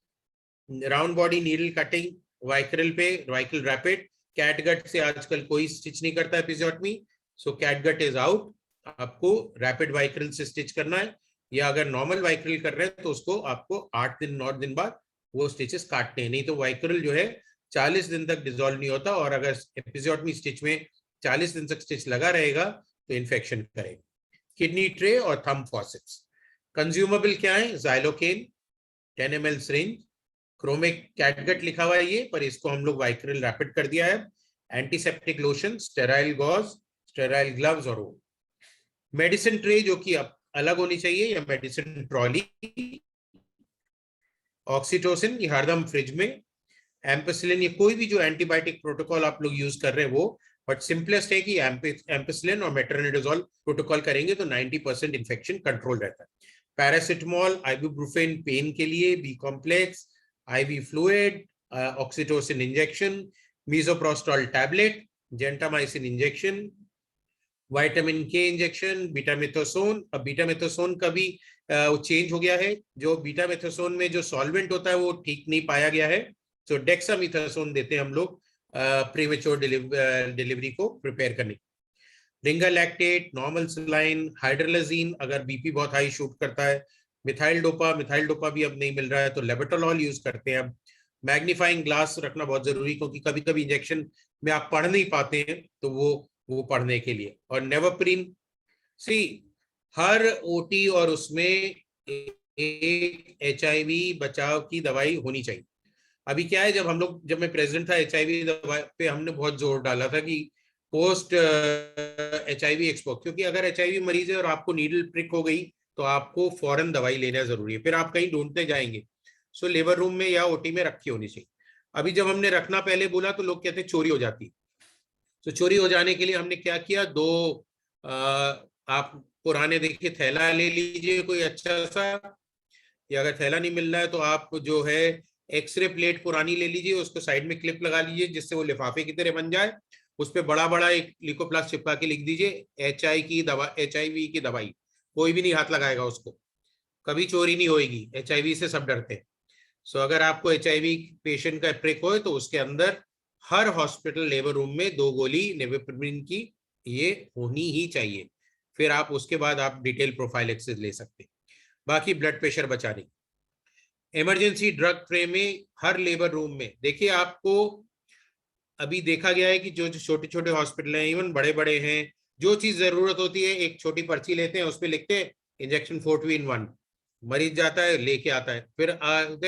round body needle cutting, Vicryl पे वाइक्रल रैपिड। कैटगट से आजकल कोई स्टिच नहीं करता episiotomy, so catgut is out, आपको रैपिड वाइक्रल से स्टिच करना है, या अगर नॉर्मल वाइक्रल कर रहे हैं तो उसको आपको 8 दिन 9 दिन बाद वो स्टिचेस काटने हैं, नहीं तो वाइक्रल जो है 40 दिन तक डिसॉल्व नहीं होता, और अगर एपिजियोटमी स्टिच में 40 दिन तक स्टिच लगा रहेगा तो इन्फेक्शन करेगा। किडनी ट्रे और थंब फॉसेप्स। कंज्यूमेबल क्या है, xylocaine 10 ml syringe, chromic catgut लिखा हुआ है ये, पर इसको हम लोग वाइक्रल रैपिड कर दिया है, antiseptic lotion, sterile gauze, sterile gloves, और वो मेडिसिन ट्रे जो कि अब अलग होनी चाहिए, या मेडिसिन ट्रॉली, ऑक्सीटोसिन ये हरदम फ्रिज में, एम्पिसिलिन, ये कोई भी जो एंटीबायोटिक प्रोटोकॉल आप लोग यूज कर रहे हैं वो, बट सिंपलेस्ट है कि एम्पिसिलिन और मेट्रोनिडाजोल प्रोटोकॉल करेंगे तो 90% इन्फेक्शन कंट्रोल रहता है। पैरासिटामोल, आइबुप्रोफेन पेन के लिए, B complex, IV fluid, oxytocin injection, misoprostol tablet, gentamicin injection, vitamin K injection, betamethasone. अब बीटामेथोसोन का भी चेंज हो गया है, जो बीटामेथोसोन में जो सॉल्वेंट होता है वो ठीक नहीं पाया गया है, तो डेक्सामेथासोन देते हैं हम लोग प्रीमेच्योर डिलीवरी को प्रिपेयर करने। रिंगा लैक्टेट, नॉर्मल सलाइन, हाइड्रोलाजीन अगर बीपी बहुत हाई शूट करता है, मिथाइल डोपा भी अब नहीं मिल रहा है तो लेबेटोलॉल यूज करते हैं। अब मैग्नीफाइंग ग्लास रखना बहुत जरूरी, क्योंकि कभी कभी इंजेक्शन में आप पढ़ नहीं पाते हैं तो वो पढ़ने के लिए। और नेवरप्रीन, सी हर ओटी और उसमें एक HIV बचाव की दवाई होनी चाहिए। अभी क्या है, जब मैं प्रेसिडेंट था HIV दवाई पे हमने बहुत जोर डाला था कि पोस्ट HIV एक्सपो, क्योंकि अगर HIV मरीज है और आपको नीडल प्रिक हो गई तो आपको फौरन दवाई लेना जरूरी है, फिर आप कहीं ढूंढते जाएंगे, सो लेबर रूम में या ओटी में रखी होनी चाहिए। अभी जब हमने रखना पहले बोला तो लोग कहते चोरी हो जाती, तो चोरी हो जाने के लिए हमने क्या किया, आप पुराने देखिए थैला ले लीजिए कोई अच्छा सा, या अगर थैला नहीं मिल रहा है तो आप जो है एक्सरे प्लेट पुरानी ले लीजिए, उसको साइड में क्लिप लगा लीजिए जिससे वो लिफाफे की तरह बन जाए, उस पर बड़ा बड़ा एक लिकोप्लास्ट चिपका के लिख दीजिए HIV की दवाई, कोई भी नहीं हाथ लगाएगा उसको, कभी चोरी नहीं होगी, HIV से सब डरते हैं। सो अगर आपको HIV पेशेंट का प्रिक हो तो उसके अंदर हर हॉस्पिटल लेबर रूम में 2 गोली नेविप्रिमिन की ये होनी ही चाहिए, फिर आप उसके बाद आप डिटेल प्रोफाइलेक्सिस ले सकते हैं। बाकी ब्लड प्रेशर बचाने, इमरजेंसी ड्रग ट्रे में हर लेबर रूम में देखिए, आपको अभी देखा गया है कि जो छोटे छोटे हॉस्पिटल हैं, इवन बड़े बड़े हैं, जो चीज जरूरत होती है एक छोटी पर्ची लेते हैं, उस पर लिखते हैं इंजेक्शन 4-2-in-1, मरीज जाता है लेके आता है, फिर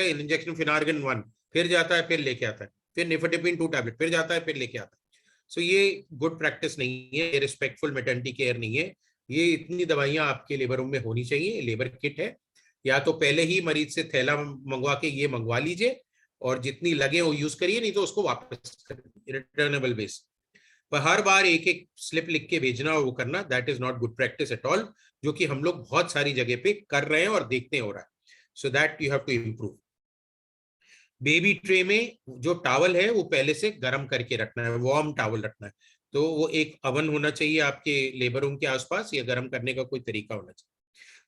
इंजेक्शन फिनार्गिन 1, फिर जाता है फिर लेके आता है, फिर निफेटिपिन 2 टैबलेट, फिर जाता है फिर लेके आता है। सो ये गुड प्रैक्टिस नहीं है, ये रिस्पेक्टफुल मैटरनिटी केयर नहीं है। ये इतनी दवाइयां आपके लेबर रूम में होनी चाहिए, लेबर किट है, या तो पहले ही मरीज से थैला मंगवा के ये मंगवा लीजिए और जितनी लगे वो यूज करिए, नहीं तो उसको वापस करिए रिटर्नेबल बेस पर। हर बार एक एक स्लिप लिख के भेजना और वो करना, that is not good practice at all, जो कि हम लोग बहुत सारी जगह पे कर रहे हैं और देखते हो रहा है, so that you have to improve. Baby tray में जो टावल है वो पहले से गर्म करके रखना है, वार्म टावल रखना है, तो वो एक अवन होना चाहिए आपके लेबर रूम के आसपास, या गर्म करने का कोई तरीका होना चाहिए।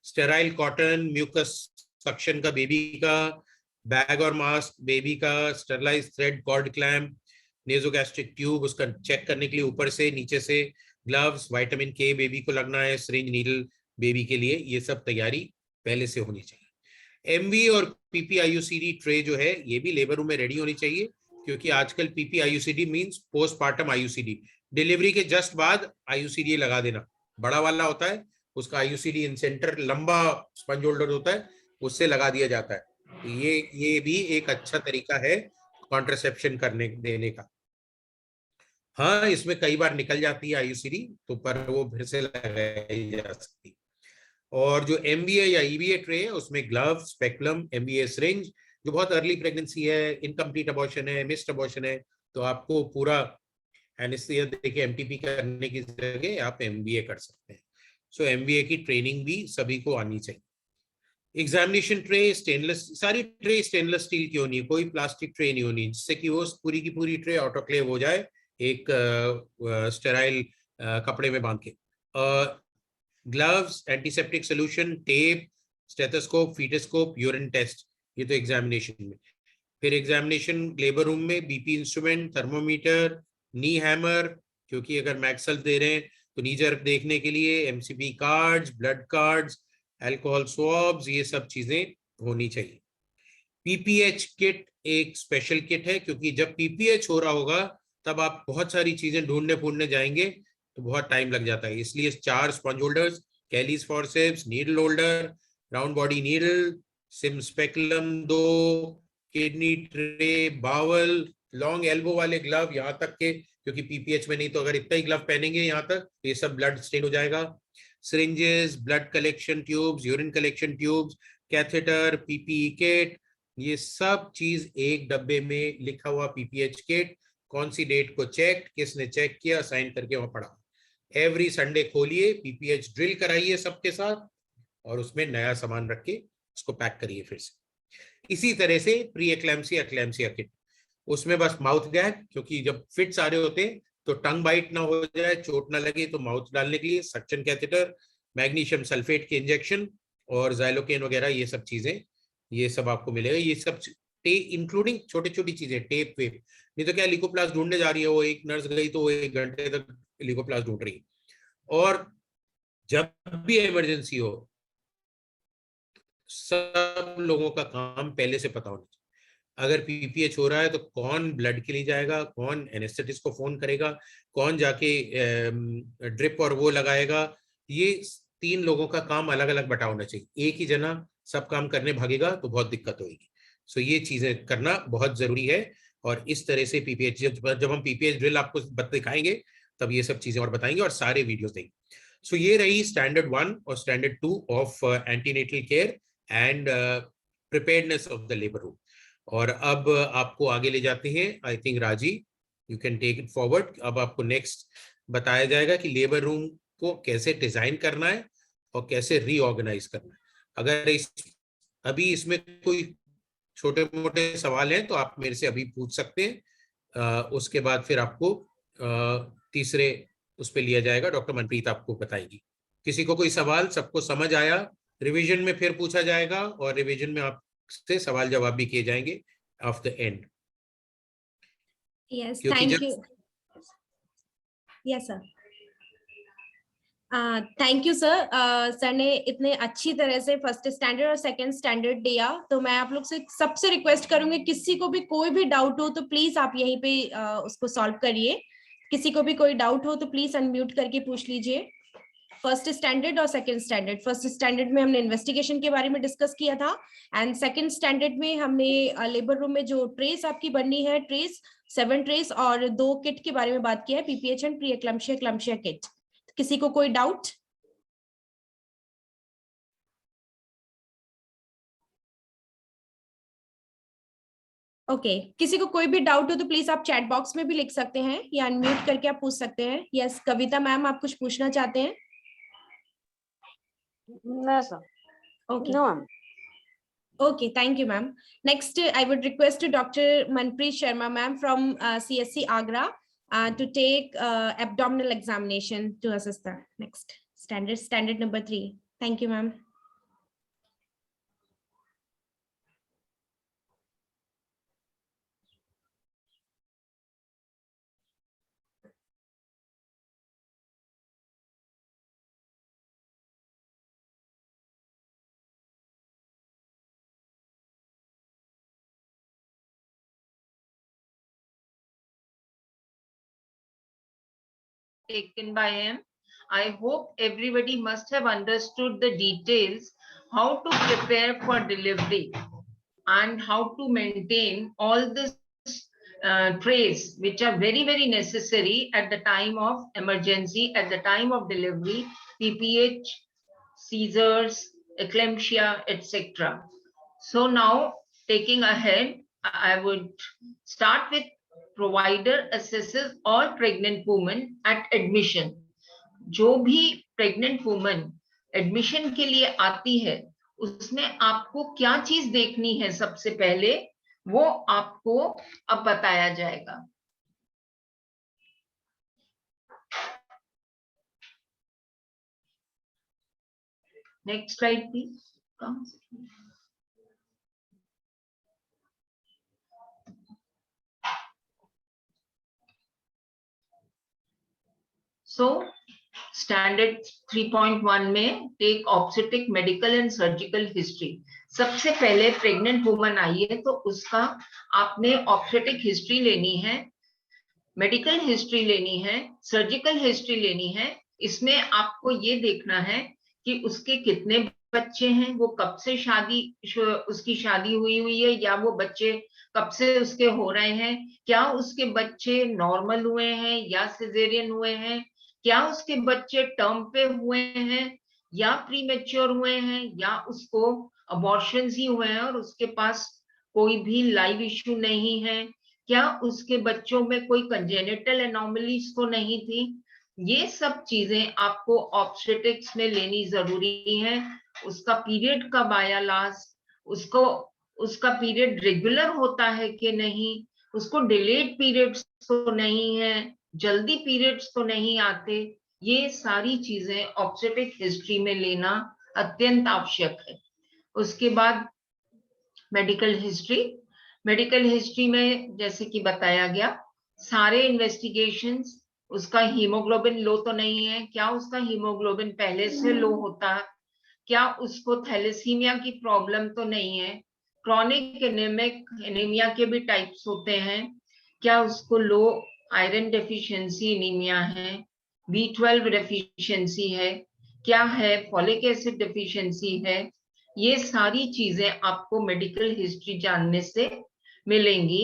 स्टेराइल कॉटन, म्यूकस सक्शन का बेबी का, बैग और मास्क बेबी का, sterilise thread, cord clamp, nasogastric tube उसका चेक करने के लिए ऊपर से नीचे से, ग्लव्स, विटामिन के बेबी को लगना है, सिरिंज नीडल बेबी के लिए, ये सब तैयारी पहले से होनी चाहिए। MV और PPIUCD ट्रे जो है ये भी लेबर रूम में रेडी होनी चाहिए, क्योंकि आजकल PPIUCD means postmortem IUCD, delivery के जस्ट बाद IUCD लगा देना, बड़ा वाला होता है उसका IUCD इन सेंटर लंबा स्पंज होल्डर होता है, उससे लगा दिया जाता है। तो ये भी एक अच्छा तरीका है कॉन्ट्रासेप्शन करने देने का। हाँ, इसमें कई बार निकल जाती है IUCD, तो पर वो फिर से लगाई जा सकती। और जो MBA या EVA ट्रे है उसमें ग्लव, स्पेकुलम, MBA सिरिंज, जो बहुत अर्ली प्रेगनेंसी है, इनकम्प्लीट अबॉर्शन है, मिस्ड अबॉर्शन है, तो आपको पूरा एनेस्थीसिया देके MTP करने की जगह आप MBA कर सकते हैं। सो MBA की ट्रेनिंग भी सभी को आनी चाहिए। एग्जामिनेशन ट्रे स्टेनलेस, सारी ट्रे स्टेनलेस स्टील की होनी है, कोई प्लास्टिक ट्रे नहीं होनी, जिससे कि वो पूरी की पूरी ट्रे ऑटोक्लेव हो जाए एक स्टेराइल कपड़े में बांध के। Gloves, antiseptic solution, tape, stethoscope, fetoscope, urine test, ये तो एग्जामिनेशन में। फिर एग्जामिनेशन लेबर रूम में BP instrument, thermometer, knee hammer, क्योंकि अगर मैक्सल दे रहे हैं तो नी जर्क देखने के लिए MCP cards, blood cards, alcohol swabs, ये सब चीजें होनी चाहिए। PPH किट एक स्पेशल किट है, क्योंकि जब PPH हो रहा होगा तब आप बहुत सारी चीजें ढूंढने जाएंगे तो बहुत टाइम लग जाता है, इसलिए 4 sponge holders, Kelly's forceps, needle holder, round body needle, Sim speculum 2, kidney tray, bowl, long elbow वाले ग्लव यहाँ तक के, क्योंकि PPH में नहीं तो अगर इतना ही ग्लव पहनेंगे यहाँ तक तो ये सब ब्लड स्टेन हो जाएगा। Syringes, blood collection tubes, urine collection tubes, catheter, PPE kit, ये सब चीज एक डब्बे में लिखा हुआ PPH किट, कौन सी डेट को चेक, किसने चेक किया, साइन करके वहां पड़ा। एवरी संडे खोलिए, PPH ड्रिल कराइए सबके साथ और उसमें नया सामान रख के उसको पैक करिए फिर से। इसी तरह से प्री एक्लैम्सिया एक्लैम्सिया किट, उसमें बस माउथ गैग, क्योंकि जब फिट्स आ रहे होते हैं तो टंग बाइट ना हो जाए, चोट ना लगे, तो माउथ डालने के लिए सक्शन कैथेटर, मैग्नीशियम सल्फेट के इंजेक्शन और जाइलोकेन वगैरह, ये सब चीजें, ये सब आपको मिलेगा। ये सब इंक्लूडिंग छोटी छोटी चीजें, टेप वेप, नहीं तो क्या लिकोप्लास्ट ढूंढने जा रही है, वो एक नर्स गई तो वो 1 घंटे तक लिकोप्लास्ट ढूंढ रही है। और जब भी इमरजेंसी हो, सब लोगों का काम पहले से पता होना चाहिए। अगर PPH हो रहा है तो कौन ब्लड के लिए जाएगा, कौन एनेस्थेटिस्ट को फोन करेगा, कौन जाके ड्रिप और वो लगाएगा, ये 3 लोगों का काम अलग अलग बटा होना चाहिए। एक ही जना सब काम करने भागेगा तो बहुत दिक्कत होगी। सो ये चीजें करना बहुत जरूरी है। और इस तरह से PPH, जब हम PPH ड्रिल आपको दिखाएंगे तब ये सब चीजें और बताएंगे और सारे वीडियोस देंगे। सो ये रही स्टैंडर्ड 1 और standard 2 of antenatal care and preparedness of the labour room. और अब आपको आगे ले जाते हैं, I think Raji you can take it forward. अब आपको नेक्स्ट बताया जाएगा कि लेबर रूम को कैसे डिजाइन करना है और कैसे रीऑर्गेनाइज करना है। अगर अभी इसमें कोई छोटे मोटे सवाल हैं तो आप मेरे से अभी पूछ सकते हैं, उसके बाद फिर आपको तीसरे उस पर लिया जाएगा, डॉक्टर मनप्रीत आपको बताएगी। किसी को कोई सवाल, सबको समझ आया? रिवीजन में फिर पूछा जाएगा और रिवीजन में आपसे सवाल जवाब भी किए जाएंगे ऑफ द एंड। यस, क्योंकि थैंक जब you. Yes sir, thank you sir. Sir ने इतने अच्छी तरह से फर्स्ट स्टैंडर्ड और सेकंड स्टैंडर्ड दिया, तो मैं आप लोग से सबसे रिक्वेस्ट करूंगी, किसी को भी कोई भी डाउट हो तो प्लीज आप यहीं पे उसको सॉल्व करिए। किसी को भी कोई डाउट हो तो प्लीज अनम्यूट करके पूछ लीजिए। फर्स्ट स्टैंडर्ड और सेकंड स्टैंडर्ड, फर्स्ट स्टैंडर्ड में हमने इन्वेस्टिगेशन के बारे में डिस्कस किया था एंड सेकंड स्टैंडर्ड में हमने लेबर रूम में जो ट्रेस आपकी बननी है, ट्रेस 7 ट्रेस और 2 किट के बारे में बात किया है, PPH एंड प्री एक्लैम्सिया एक्लैम्सिया किट। किसी को कोई डाउट? ओके, किसी को कोई भी डाउट हो तो प्लीज आप चैट बॉक्स में भी लिख सकते हैं या अनम्यूट करके आप पूछ सकते हैं। यस, कविता मैम, आप कुछ पूछना चाहते हैं? No, sir. Okay, No, ma'am. okay, thank you ma'am. Next I would request Dr. Manpreet Sharma ma'am from CSC Agra to take abdominal examination to assess the next standard number 3. Thank you ma'am. taken by him. I hope everybody must have understood the details, how to prepare for delivery and how to maintain all the trays which are very, very necessary at the time of emergency, at the time of delivery, PPH, seizures, eclampsia, etc. So now, taking ahead, I would start with provider assesses all pregnant women at admission. जो भी pregnant woman admission के लिए आती है, उसमें आपको क्या चीज देखनी है सबसे पहले, वो आपको अब बताया जाएगा. Next slide, please. So, standard 3.1 में take obstetric, medical and surgical history. सबसे पहले प्रेग्नेंट वुमन आई है तो उसका आपने ऑब्स्टेट्रिक हिस्ट्री लेनी है, मेडिकल हिस्ट्री लेनी है, सर्जिकल हिस्ट्री लेनी है. इसमें आपको ये देखना है कि उसके कितने बच्चे हैं, वो कब से उसकी शादी हुई है या वो बच्चे कब से उसके हो रहे हैं, क्या उसके बच्चे नॉर्मल हुए हैं या सिजेरियन हुए हैं, क्या उसके बच्चे टर्म पे हुए हैं या प्रीमेच्योर हुए हैं या उसको अबॉर्शंस ही हुए हैं और उसके पास कोई भी लाइव इश्यू नहीं है, क्या उसके बच्चों में कोई कंजेनिटल एनोमलीज तो नहीं थी. ये सब चीजें आपको ऑब्स्टेट्रिक्स में लेनी जरूरी है. उसका पीरियड कब आया लास्ट, उसका पीरियड रेगुलर होता है कि नहीं, उसको डिलेड पीरियड्स तो नहीं है, जल्दी पीरियड्स तो नहीं आते. ये सारी चीजें ऑब्स्टेट्रिक हिस्ट्री में लेना अत्यंत आवश्यक है. उसके बाद मेडिकल हिस्ट्री में जैसे कि बताया गया, सारे इन्वेस्टिगेशंस, उसका हीमोग्लोबिन लो तो नहीं है, क्या उसका हीमोग्लोबिन पहले से लो होता, क्या उसको थैलेसीमिया की प्रॉब्लम तो नहीं है, क्रॉनिक एनीमिया के भी टाइप्स होते हैं, क्या उसको लो आयरन डेफिशिएंसी एनीमिया है, B12 डेफिशिएंसी है, क्या है फॉलिक एसिड डेफिशिएंसी है. ये सारी चीजें आपको मेडिकल हिस्ट्री जानने से मिलेंगी.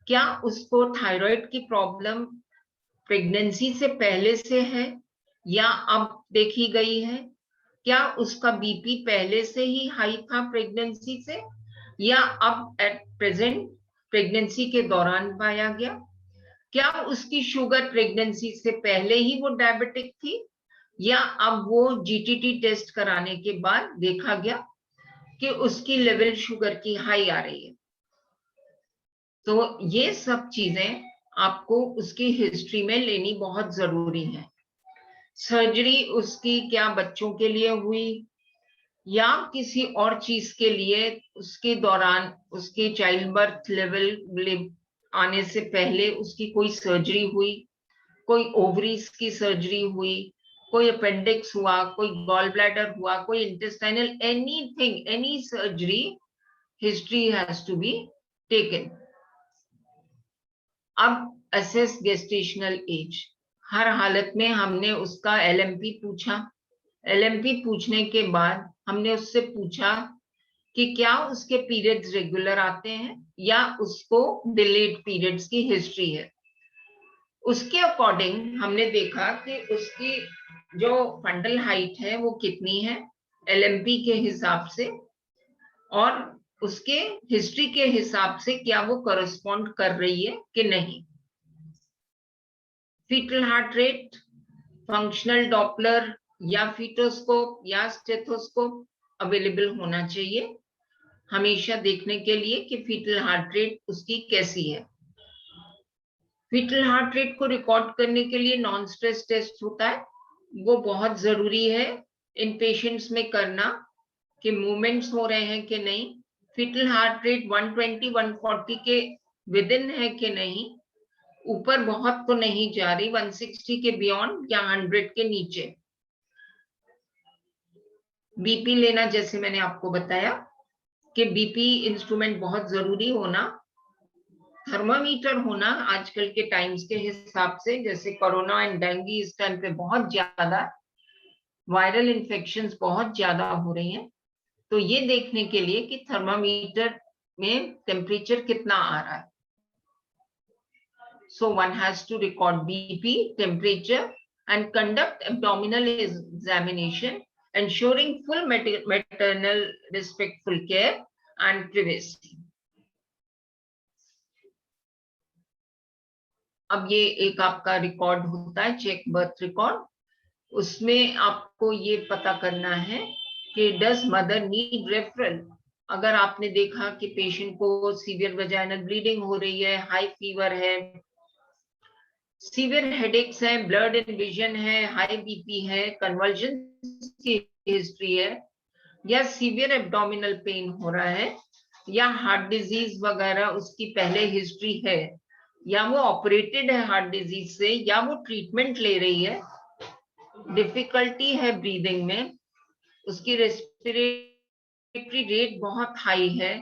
क्या उसको थायराइड की प्रॉब्लम प्रेगनेंसी से पहले से है या अब देखी गई है, क्या उसका बीपी पहले से ही हाई था प्रेगनेंसी से या अब एट प्रेजेंट प्रेगनेंसी के दौरान पाया गया, क्या उसकी शुगर प्रेगनेंसी से पहले ही वो डायबिटिक थी या अब वो GTT टेस्ट कराने के बाद देखा गया कि उसकी लेवल शुगर की हाई आ रही है. तो ये सब चीजें आपको उसकी हिस्ट्री में लेनी बहुत जरूरी है. सर्जरी उसकी क्या बच्चों के लिए हुई या किसी और चीज के लिए, उसके दौरान उसके चाइल्ड बर्थ लेवल आने से पहले उसकी कोई सर्जरी हुई, कोई ओवरीज की सर्जरी हुई, कोई अपेंडिक्स हुआ, कोई गॉल ब्लैडर हुआ, कोई intestinal, anything, any surgery, history has to be taken. अब असेस गेस्टेशनल एज. हर हालत में हमने उसका LMP पूछा. LMP पूछने के बाद हमने उससे पूछा कि क्या उसके पीरियड्स रेगुलर आते हैं या उसको डिलेड पीरियड्स की हिस्ट्री है. उसके अकॉर्डिंग हमने देखा कि उसकी जो फंडल हाइट है वो कितनी है LMP के हिसाब से और उसके हिस्ट्री के हिसाब से क्या वो करस्पॉन्ड कर रही है कि नहीं. Foetal heart rate, functional doppler या फीटोस्कोप या स्टेथोस्कोप अवेलेबल होना चाहिए हमेशा देखने के लिए कि फीटल हार्ट रेट उसकी कैसी है. फीटल हार्ट रेट को रिकॉर्ड करने के लिए नॉन स्ट्रेस टेस्ट होता है, वो बहुत जरूरी है इन पेशेंट्स में करना कि मूवमेंट्स हो रहे हैं कि नहीं, फीटल हार्ट रेट 120-140 के विद इन है कि नहीं, ऊपर बहुत तो नहीं जा रही, 160 के बियॉन्ड या 100 के नीचे. बीपी लेना, जैसे मैंने आपको बताया कि बीपी इंस्ट्रूमेंट बहुत जरूरी होना. थर्मामीटर होना आजकल के टाइम्स के हिसाब से, जैसे कोरोना एंड डेंगू इस टाइम पे बहुत ज्यादा वायरल इन्फेक्शंस बहुत ज्यादा हो रही हैं, तो ये देखने के लिए कि थर्मामीटर में टेम्परेचर कितना आ रहा है. So one has to record BP, temperature, and conduct abdominal examination, ensuring full maternal respectful care and privacy. अब ये एक आपका रिकॉर्ड होता है, चेक बर्थ रिकॉर्ड. उसमें आपको ये पता करना है कि डज मदर नीड रेफरल. अगर आपने देखा कि पेशेंट को सीवियर वेजाइनल ब्लीडिंग हो रही है, हाई फीवर है, सीवियर हेडेक्स है, ब्लड इन विजन है, हाई बीपी है, कन्वर्जन की हिस्ट्री है, या सीवियर एब्डोमिनल पेन हो रहा है, या हार्ट डिजीज वगैरह उसकी पहले हिस्ट्री है, या वो ऑपरेटेड है हार्ट डिजीज से, या वो ट्रीटमेंट ले रही है, डिफिकल्टी है ब्रीदिंग में, उसकी रेस्पिरेटरी रेट बहुत हाई है,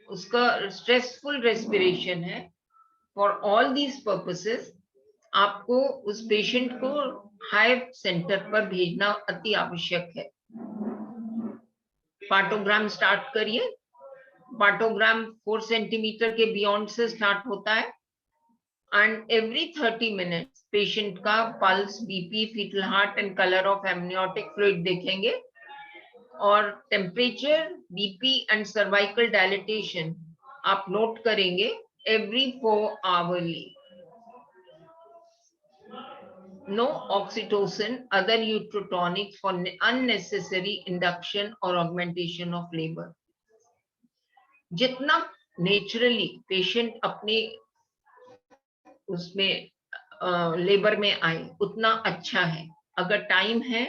उसका स्ट्रेसफुल रेस्पिरेशन है. फॉर ऑल दीज पर्पसेस आपको उस पेशेंट को हाई सेंटर पर भेजना अति आवश्यक है. पार्टोग्राम स्टार्ट करिए. पार्टोग्राम 4 सेंटीमीटर के बियॉन्ड से स्टार्ट होता है, एंड एवरी 30 मिनट्स पेशेंट का pulse, BP, foetal heart and colour of amniotic fluid देखेंगे, और temperature, BP and cervical dilatation आप नोट करेंगे every 4 hourly. No oxytocin, other uterotonic for unnecessary induction or augmentation of labor. जितना नेचुरली पेशेंट अपने उसमें लेबर में आए उतना अच्छा है. अगर टाइम है,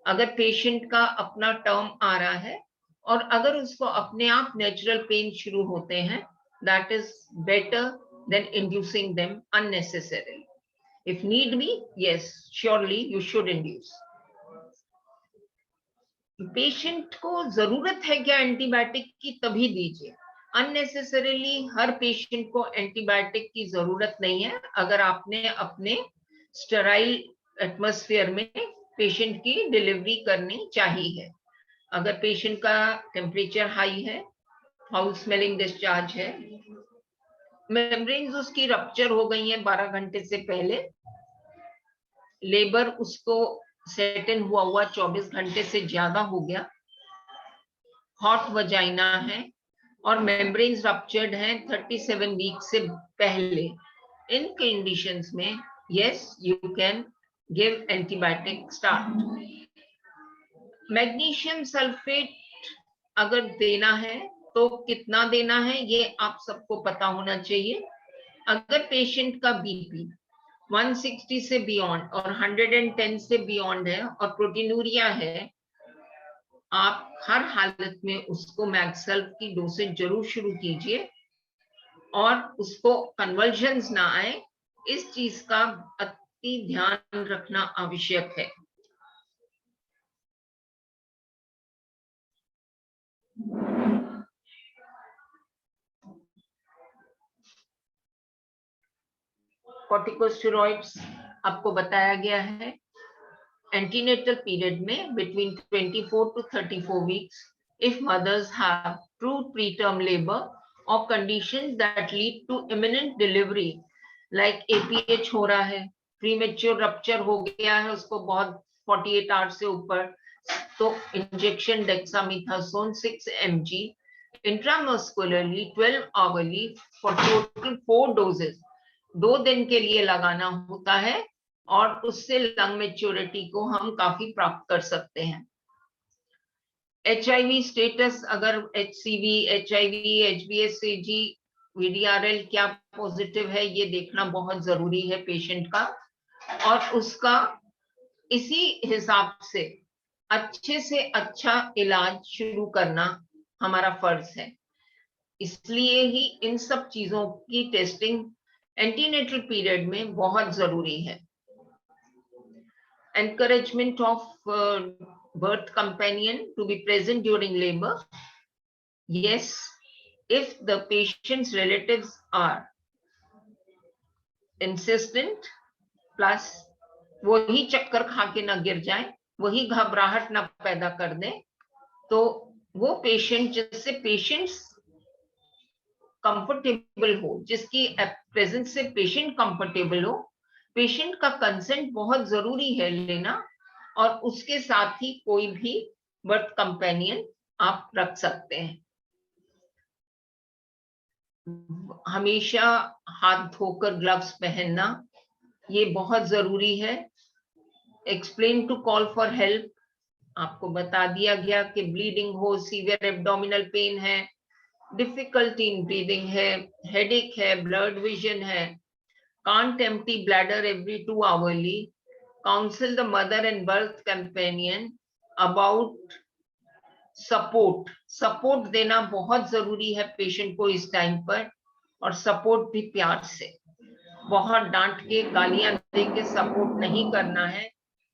अगर पेशेंट का अपना टर्म आ रहा है, और अगर उसको अपने आप नेचुरल पेन शुरू होते हैं, that is better than inducing them unnecessarily. If need be, yes, surely you should induce. Patient को जरूरत है क्या एंटीबायोटिक की, तभी दीजिए. अननेसेसरीली हर पेशेंट को एंटीबायोटिक की जरूरत नहीं है. अगर आपने अपने स्टेराइल एटमॉस्फेयर में पेशेंट की डिलीवरी करनी चाहिए है, अगर पेशेंट का टेम्परेचर हाई है, फाउल स्मेलिंग डिस्चार्ज है, मेम्ब्रेन्स उसकी रप्चर हो गई हैं 12 घंटे से पहले, लेबर उसको सेट इन हुआ 24 घंटे से ज्यादा हो गया, हॉट वजाइना है, और मेम्ब्रेन्स रप्चर्ड हैं 37 वीक से पहले. इन कंडीशंस में yes you can give antibiotic start. Magnesium sulphate अगर देना है तो कितना देना है ये आप सबको पता होना चाहिए. अगर पेशेंट का बीपी 160 से बियॉन्ड और 110 से बियॉन्ड है और प्रोटीनूरिया है, आप हर हालत में उसको मैक्सल्फ की डोसेज जरूर शुरू कीजिए, और उसको कन्वर्जन्स ना आए, इस चीज का अति ध्यान रखना आवश्यक है. कॉर्टिकोस्टेरॉइड्स आपको बताया गया है. एंटीनेटल पीरियड में between 24 to 34 weeks, if mothers have true preterm labour और conditions that lead to imminent delivery, like APH हो रहा है, प्रीमेच्योर रप्चर हो गया है उसको बहुत 48 आवर्स से ऊपर, तो injection dexamethasone 6 mg intramuscularly 12 hourly for total 4 doses 2 दिन के लिए लगाना होता है, और उससे लंग मैच्योरिटी को हम काफी प्राप्त कर सकते हैं. HIV स्टेटस, अगर HCV, HIV, HBsAg, VDRL क्या पॉजिटिव है ये देखना बहुत जरूरी है पेशेंट का, और उसका इसी हिसाब से अच्छे से अच्छा इलाज शुरू करना हमारा फर्ज है. इसलिए ही इन सब चीजों की टेस्टिंग एंटीनेटल पीरियड में बहुत जरूरी है. Encouragement of birth companion to be present during labor. Yes, if the patient's relatives are insistent plus वही चक्कर खा के ना गिर जाए, वही घबराहट ना पैदा कर दे, तो वो पेशेंट जिससे पेशेंट्स कंफर्टेबल हो, जिसकी प्रेजेंस से पेशेंट कंफर्टेबल हो, पेशेंट का कंसेंट बहुत जरूरी है लेना, और उसके साथ ही कोई भी बर्थ कंपेनियन आप रख सकते हैं। हमेशा हाथ धोकर ग्लव्स पहनना ये बहुत जरूरी है। Explain to call for help, आपको बता दिया गया कि ब्लीडिंग हो, सीवियर एब्डोमिनल पेन है, डिफिकल्टी इन ब्रीदिंग है, हेडेक है, ब्लर्ड विजन है, can't empty bladder every 2 hourly, counsel the mother and birth companion about support देना बहुत जरूरी है पेशेंट को इस टाइम पर, और सपोर्ट भी प्यार से, बहुत डांट के गालियां दे के सपोर्ट नहीं करना है।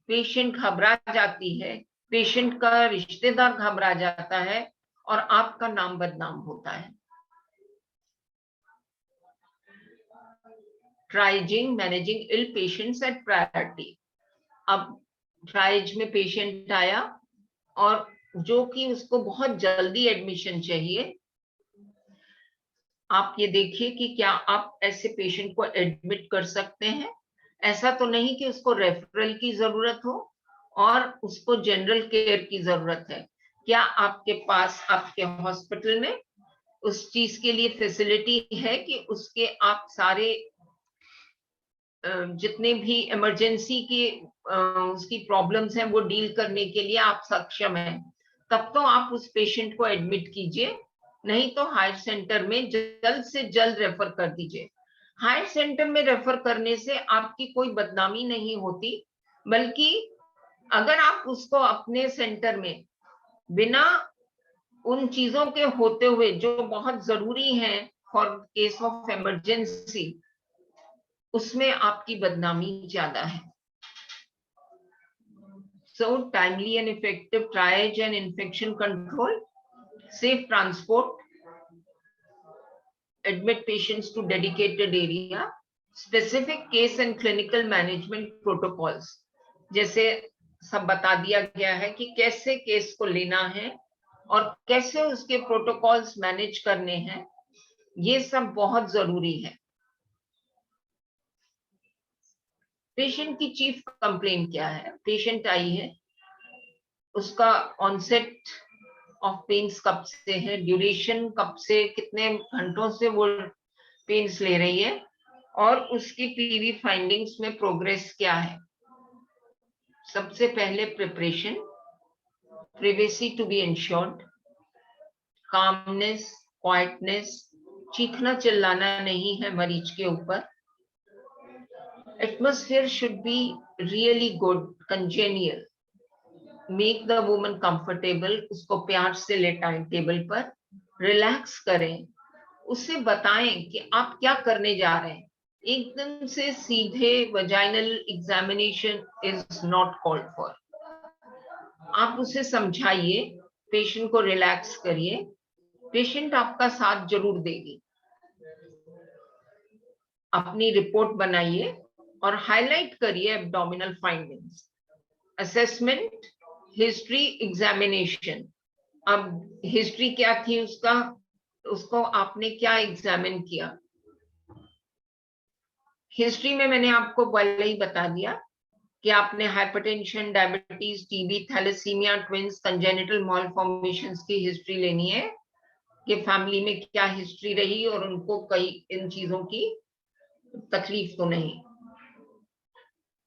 पेशेंट घबरा जाती है, पेशेंट का रिश्तेदार घबरा जाता है, और आपका नाम बदनाम होता है। Triaging managing ill patients at priority. अब ट्राइज में पेशेंट आया और जो कि उसको बहुत जल्दी एडमिशन चाहिए, आप ये देखिए कि क्या आप ऐसे पेशेंट को एडमिट कर सकते हैं। ऐसा तो नहीं कि उसको रेफरल की जरूरत हो और उसको जनरल केयर की जरूरत है। क्या आपके पास आपके हॉस्पिटल में उस चीज के लिए फैसिलिटी है कि उसके आप सारे जितने भी इमरजेंसी की उसकी प्रॉब्लम्स हैं वो डील करने के लिए आप सक्षम हैं, तब तो आप उस पेशेंट को एडमिट कीजिए, नहीं तो हायर सेंटर में जल्द से जल्द रेफर कर दीजिए। हायर सेंटर में रेफर करने से आपकी कोई बदनामी नहीं होती, बल्कि अगर आप उसको अपने सेंटर में बिना उन चीजों के होते हुए जो बहुत जरूरी है फॉर केस ऑफ इमरजेंसी, उसमें आपकी बदनामी ज्यादा है। So timely and effective triage and infection control, safe transport, admit patients to dedicated area, specific case and clinical management protocols, जैसे सब बता दिया गया है कि कैसे केस को लेना है और कैसे उसके प्रोटोकॉल्स मैनेज करने हैं, ये सब बहुत जरूरी है। पेशेंट की चीफ कंप्लेंट क्या है? पेशेंट आई है, उसका ऑनसेट ऑफ पेन्स कब से है, ड्यूरेशन कब से, कितने घंटों से वो पेन्स ले रही है, और उसकी पीवी फाइंडिंग्स में प्रोग्रेस क्या है। सबसे पहले preparation, privacy to be ensured, calmness, quietness, चीखना चिल्लाना नहीं है मरीज के ऊपर। Atmosphere should be really good, congenial, make the woman comfortable, उसको प्यार से लेटाएं टेबल पर, रिलैक्स करें, उसे बताएं कि आप क्या करने जा रहे हैं। एकदम से सीधे vaginal examination is not called for. आप उसे समझाइए, पेशेंट को रिलैक्स करिए, पेशेंट आपका साथ जरूर देगी। अपनी रिपोर्ट बनाइए और हाईलाइट करिए abdominal findings. Assessment, history, examination. अब हिस्ट्री क्या थी उसका, उसको आपने क्या एग्जामिन किया। हिस्ट्री में मैंने आपको पहले ही बता दिया कि आपने hypertension, diabetes, TB, thalassaemia, twins, congenital malformations की हिस्ट्री लेनी है कि फैमिली में क्या हिस्ट्री रही और उनको कई इन चीजों की तकलीफ तो नहीं।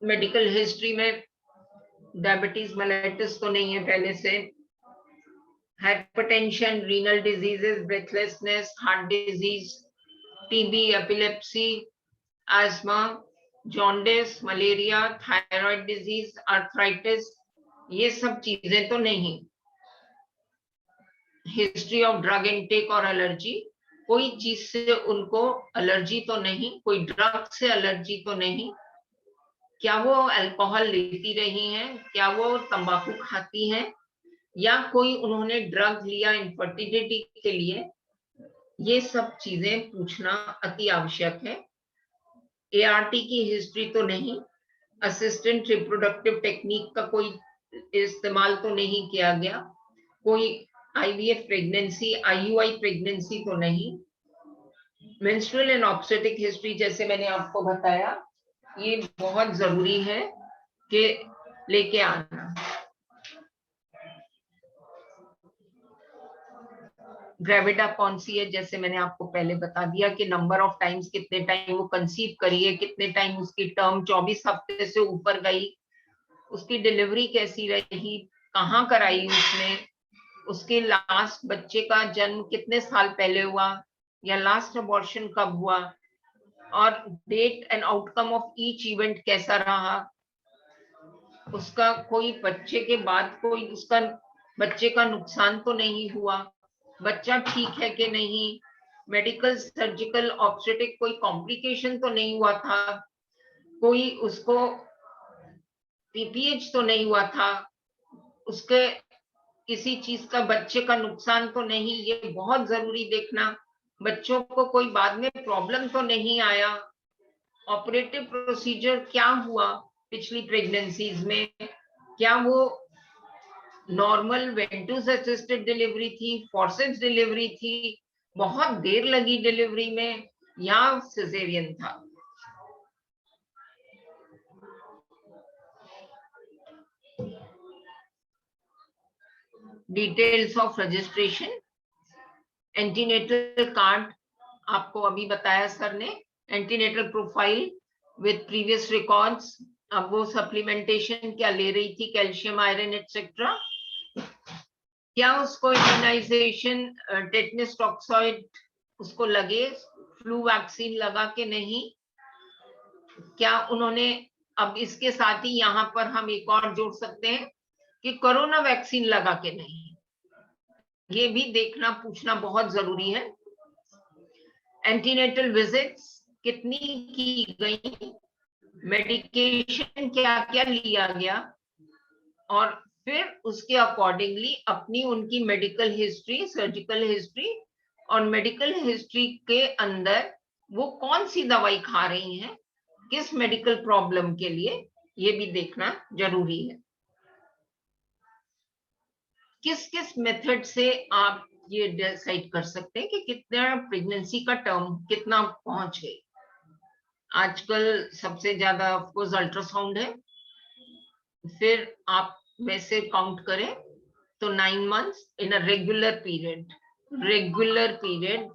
मेडिकल हिस्ट्री में डायबिटीज मेलाइटिस तो नहीं है पहले से, hypertension, renal diseases, breathlessness, heart disease, TB, epilepsy, ESMA, jaundice, malaria, thyroid disease, arthritis, ये सब चीजें तो नहीं। हिस्ट्री ऑफ ड्रग इनटेक और एलर्जी, कोई चीज से उनको एलर्जी तो नहीं, कोई ड्रग से एलर्जी तो नहीं, क्या वो अल्कोहल लेती रही हैं, क्या वो तंबाकू खाती हैं, या कोई उन्होंने ड्रग लिया इनफर्टिलिटी के लिए, ये सब चीजें पूछना अति आवश्यक है। ART की हिस्ट्री तो नहीं, असिस्टेंट रिप्रोडक्टिव टेक्निक का कोई इस्तेमाल तो नहीं किया गया, कोई IVF प्रेगनेंसी, IUI प्रेगनेंसी तो नहीं, मेंस्ट्रुअल एंड ऑब्स्टेट्रिक हिस्ट्री जैसे मैंने आपको बताया, ये बहुत जरूरी है कि लेके आना। ग्रेविडा कौन सी है, जैसे मैंने आपको पहले बता दिया कि नंबर ऑफ टाइम्स, कितने टाइम वो कंसीव करी है, कितने टाइम उसकी टर्म 24 हफ्ते से ऊपर गई, उसकी डिलीवरी कैसी रही, कहाँ कराई उसने, उसके लास्ट बच्चे का जन्म कितने साल पहले हुआ या लास्ट अबॉर्शन कब हुआ, और date and outcome of each event कैसा रहा, उसका कोई बच्चे के बाद कोई उसका बच्चे का नुकसान तो नहीं हुआ, बच्चा ठीक है कि नहीं, मेडिकल सर्जिकल ऑब्स्टेट्रिक कोई कॉम्प्लिकेशन तो नहीं हुआ था, कोई उसको PPH तो नहीं हुआ था, उसके किसी चीज का बच्चे का नुकसान तो नहीं, ये बहुत जरूरी देखना, बच्चों को कोई बाद में प्रॉब्लम तो नहीं आया, ऑपरेटिव प्रोसीजर क्या हुआ पिछली प्रेगनेंसीज में, क्या वो नॉर्मल वेंटूस असिस्टेड डिलीवरी थी, फोर्सेप्स डिलीवरी थी, बहुत देर लगी डिलीवरी में, या सिजेरियन था। Details of registration, antenatal card आपको अभी बताया सर ने, antenatal profile with previous records, अब वो सप्लीमेंटेशन क्या ले रही थी, कैल्शियम, आयरन एक्सेट्रा, क्या उसको इम्यूनाइजेशन टेटनस टॉक्सॉइड उसको लगे, फ्लू वैक्सीन लगा के नहीं, क्या उन्होंने, अब इसके साथ ही यहाँ पर हम एक और जोड़ सकते हैं कि कोरोना वैक्सीन लगा के नहीं, ये भी देखना पूछना बहुत जरूरी है। एंटीनेटल विजिट्स कितनी की गई, मेडिकेशन क्या क्या लिया गया, और फिर उसके अकॉर्डिंगली अपनी उनकी मेडिकल हिस्ट्री, सर्जिकल हिस्ट्री और मेडिकल हिस्ट्री के अंदर वो कौन सी दवाई खा रही हैं, किस मेडिकल प्रॉब्लम के लिए, ये भी देखना जरूरी है। किस किस मेथड से आप ये डिसाइड कर सकते हैं कि कितना प्रेगनेंसी का टर्म कितना पहुंच गई। आजकल सबसे ज्यादा ऑफकोर्स अल्ट्रासाउंड है, फिर आप वैसे काउंट करें तो 9 months in a regular period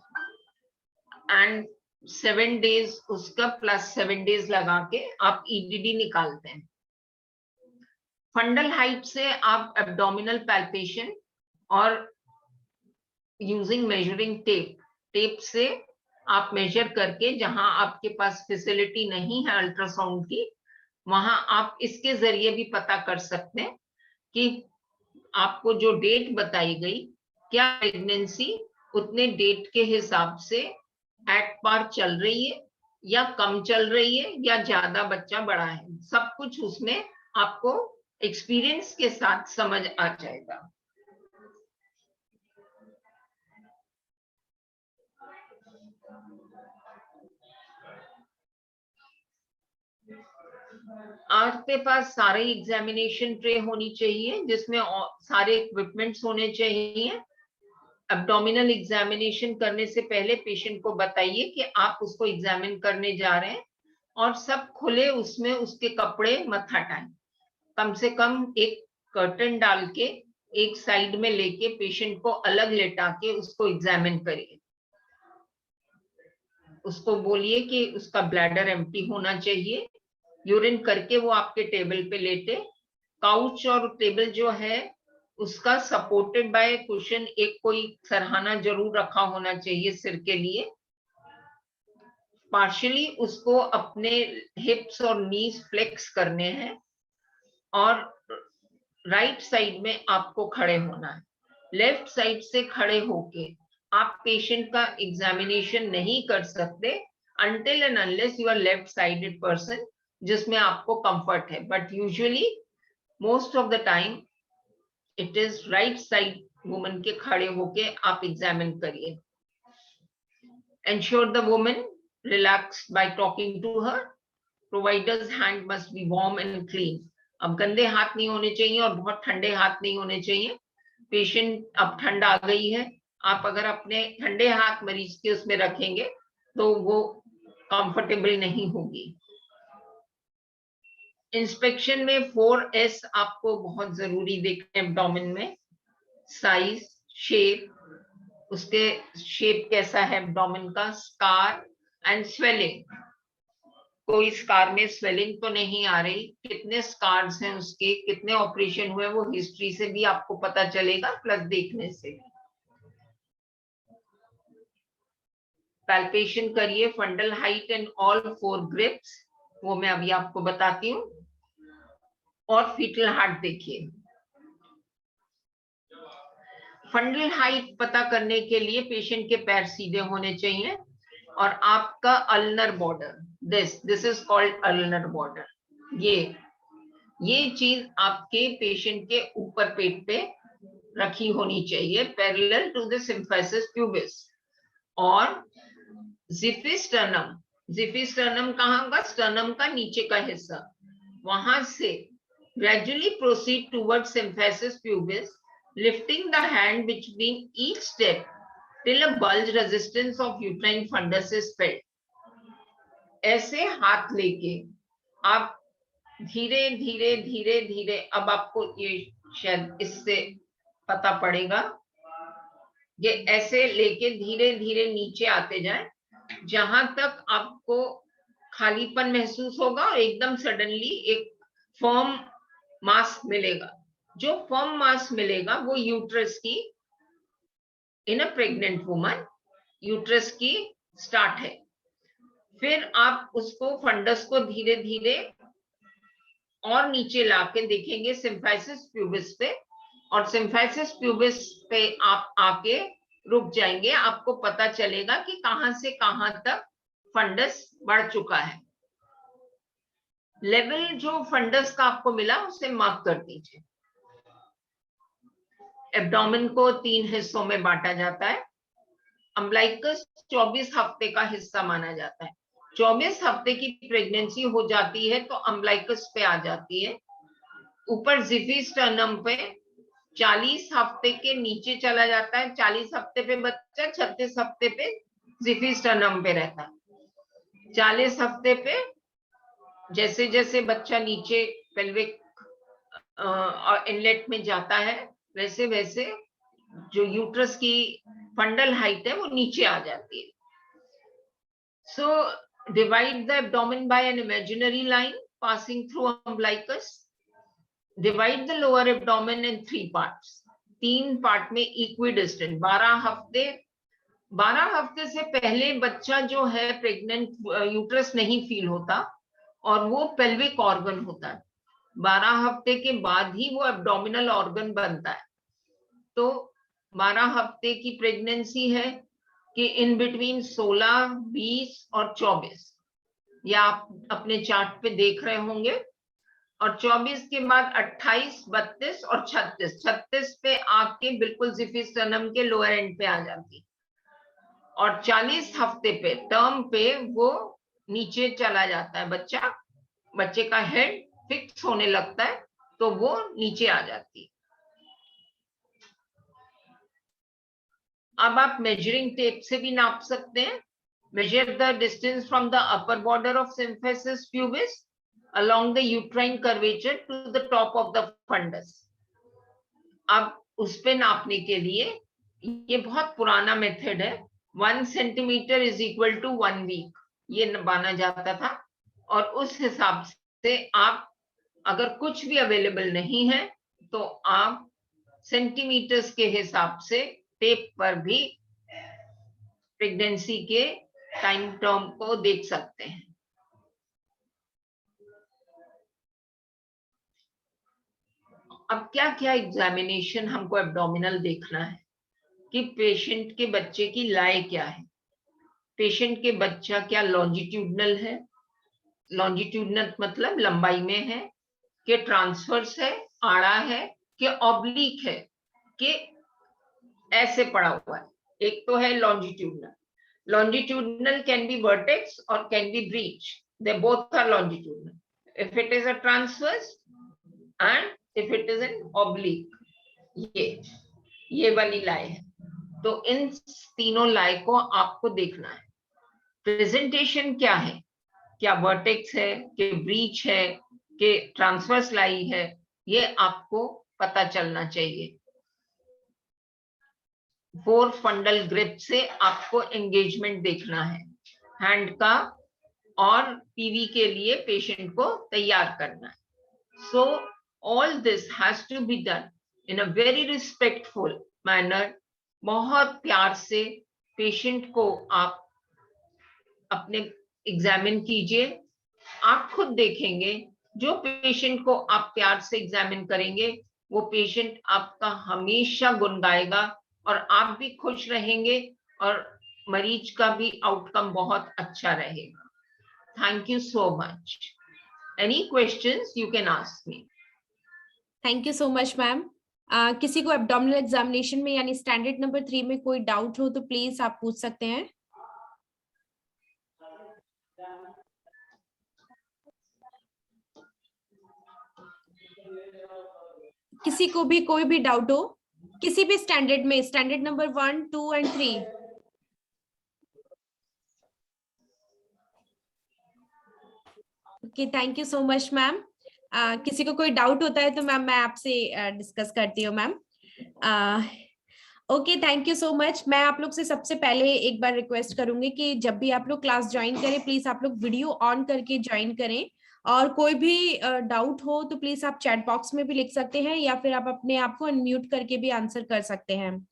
and 7 days उसका प्लस 7 days लगा के आप EDD निकालते हैं। फंडल हाइट से आप एब्डोमिनल पैल्पेशन और यूजिंग मेजरिंग टेप से आप मेजर करके, जहां आपके पास फैसिलिटी नहीं है अल्ट्रासाउंड की, वहां आप इसके जरिए भी पता कर सकते हैं कि आपको जो डेट बताई गई, क्या प्रेगनेंसी उतने डेट के हिसाब से एट पार चल रही है या कम चल रही है या ज्यादा बच्चा बड़ा है, सब कुछ उसमें आपको एक्सपीरियंस के साथ समझ आ जाएगा। आपके पास सारे एग्जामिनेशन ट्रे होनी चाहिए जिसमें सारे इक्विपमेंट्स होने चाहिए। एब्डोमिनल एग्जामिनेशन करने से पहले पेशेंट को बताइए कि आप उसको एग्जामिन करने जा रहे हैं, और सब खुले उसमें उसके कपड़े मत हटाएं, कम से कम एक कर्टन डाल के एक साइड में लेके पेशेंट को अलग लेटा के उसको एग्जामिन करिए। उसको बोलिए कि उसका ब्लैडर एम्प्टी होना चाहिए, यूरिन करके वो आपके टेबल पे लेटे, काउच और टेबल जो है उसका सपोर्टेड बाय कुशन, एक कोई सरहाना जरूर रखा होना चाहिए सिर के लिए, पार्शियली उसको अपने हिप्स और नीज फ्लेक्स करने हैं, और राइट साइड में आपको खड़े होना है। लेफ्ट साइड से खड़े होके आप पेशेंट का एग्जामिनेशन नहीं कर सकते until and unless you are left sided person, जिसमें आपको कंफर्ट है, but usually most of the time it is right side woman के खड़े होके आप एग्जामिन करिए। Ensure the woman relaxed by talking to her. Provider's hand must be warm and clean. अब गंदे हाथ नहीं होने चाहिए और बहुत ठंडे हाथ नहीं होने चाहिए. पेशेंट अब ठंड आ गई है, आप अगर अपने ठंडे हाथ मरीज के उसमें रखेंगे तो वो कंफर्टेबल नहीं होगी. इंस्पेक्शन में 4S आपको बहुत जरूरी देखना है एब्डोमेन में. साइज, शेप, उसके शेप कैसा है एब्डोमेन का, स्कार एंड स्वेलिंग. कोई स्कार में स्वेलिंग तो नहीं आ रही, कितने स्कार्स हैं उसके, कितने ऑपरेशन हुए, वो हिस्ट्री से भी आपको पता चलेगा प्लस देखने से भी. पैल्पेशन करिए, fundal height and all 4 grips, वो मैं अभी आपको बताती हूँ. और फीटल हार्ट देखिए. फंडल हाइट पता करने के लिए पेशेंट के पैर सीधे होने चाहिए और आपका ulnar border, this is called ulnar border. ये चीज आपके पेशेंट के ऊपर पेट पे रखी होनी चाहिए, parallel to the symphysis pubis. और जिफिस्टर्नम कहाँ का, स्टर्नम का नीचे का हिस्सा, वहां से gradually proceed towards symphysis pubis, lifting the hand between each step till a bulge resistance of uterine fundus is felt. ऐसे हाथ लेके आप धीरे धीरे धीरे धीरे, अब आपको ये शायद इससे पता पड़ेगा, ये ऐसे लेके धीरे धीरे नीचे आते जाए जहां तक आपको खालीपन महसूस होगा और एकदम सडनली एक फर्म मास मिलेगा. जो फर्म मास मिलेगा वो यूट्रस की, इन अ प्रेग्नेंट वुमन यूट्रस की स्टार्ट है. फिर आप उसको फंडस को धीरे धीरे और नीचे लाके देखेंगे सिम्फिसिस प्यूबिस पे, और सिम्फिसिस प्यूबिस पे आप आके रुक जाएंगे. आपको पता चलेगा कि कहां से कहां तक फंडस बढ़ चुका है. लेवल जो फंडस का आपको मिला उसे मार्क कर दीजिए. एब्डोमेन को 3 हिस्सों में बांटा जाता है. अम्बिलिकस 24 हफ्ते का हिस्सा माना जाता है. 24 हफ्ते की प्रेगनेंसी हो जाती है तो अम्बिलिकस पे आ जाती है. ऊपर जिफिस्टर्नम पे 40 हफ्ते के नीचे चला जाता है. 40 हफ्ते पे बच्चा, 36 हफ्ते पे जिफिस्टर्नम पे रहता है. 40 हफ्ते पे जैसे जैसे बच्चा नीचे पेल्विक इनलेट में जाता है वैसे वैसे जो यूट्रस की फंडल हाइट है वो नीचे आ जाती है. So divide the abdomen by an imaginary line passing through umbilicus. Divide the lower abdomen in 3 parts. 3 part में इक्विडिस्टेंट. 12 हफ्ते से पहले बच्चा जो है प्रेग्नेंट यूट्रस नहीं फील होता और वो पेल्विक ऑर्गन होता है. 12 हफ्ते के बाद ही वो एब्डोमिनल ऑर्गन बनता है. तो 12 हफ्ते की प्रेगनेंसी है कि इन बिटवीन 16, 20 और 24, या आप अपने चार्ट पे देख रहे होंगे. और 24 के बाद 28, 32 और 36 पे आके बिल्कुल जिफिस्टर्नम के लोअर एंड पे आ जाती. और 40 हफ्ते पे टर्म पे वो नीचे चला जाता है. बच्चे का हेड फिक्स होने लगता है तो वो नीचे आ जाती है. अब आप मेजरिंग टेप से भी नाप सकते हैं. Measure the distance from the upper border of symphysis pubis along the uterine curvature to the top of the fundus. अब उस पे नापने के लिए ये बहुत पुराना मेथड है. 1 centimetre is equal to 1 week, ये माना जाता था. और उस हिसाब से आप अगर कुछ भी अवेलेबल नहीं है तो आप सेंटीमीटर्स के हिसाब से टेप पर भी प्रेगनेंसी के टाइम टर्म को देख सकते हैं. अब क्या क्या एग्जामिनेशन हमको एब्डोमिनल देखना है कि पेशेंट के बच्चे की लाए क्या है. पेशेंट के बच्चा क्या लॉन्जिट्यूडनल है, लॉन्जिट्यूडनल मतलब लंबाई में है, कि ट्रांसवर्स है, आड़ा है, कि ऑब्लिक है, कि ऐसे पड़ा हुआ है. एक तो है longitudinal. Longitudinal can be vertex or can be breach. They both are longitudinal. If it is a transverse and if it is an oblique, ये वाली लाई है. तो इन तीनों लाई को आपको देखना है. प्रेजेंटेशन क्या है, क्या वर्टेक्स है, कि ब्रीच है, कि ट्रांसवर्स लाई है, ये आपको पता चलना चाहिए. 4 फंडल ग्रिप से आपको एंगेजमेंट देखना है हैंड का, और पीवी के लिए पेशेंट को तैयार करना है. So all this has to be done in a very respectful manner. बहुत प्यार से पेशेंट को आप अपने एग्जामिन कीजिए. आप खुद देखेंगे, जो पेशेंट को आप प्यार से एग्जामिन करेंगे वो पेशेंट आपका हमेशा गुण गाएगा, और आप भी खुश रहेंगे, और मरीज का भी आउटकम बहुत अच्छा रहेगा. Thank you so much. Any questions you can ask me. Thank you so much ma'am. किसी को एब्डोमिनल एग्जामिनेशन में यानी स्टैंडर्ड नंबर 3 में कोई डाउट हो तो प्लीज आप पूछ सकते हैं. किसी को भी कोई भी डाउट हो किसी भी स्टैंडर्ड में, standard number 1, 2 and 3. Okay, thank you so much ma'am. किसी को कोई डाउट होता है तो मैम मैं आपसे डिस्कस करती हूँ ma'am. Okay, thank you so much. मैं आप लोग से सबसे पहले एक बार रिक्वेस्ट करूंगी कि जब भी आप लोग क्लास ज्वाइन करें प्लीज आप लोग वीडियो ऑन करके ज्वाइन करें, और कोई भी डाउट हो तो प्लीज आप चैट बॉक्स में भी लिख सकते हैं, या फिर आप अपने आप को अनम्यूट करके भी आंसर कर सकते हैं.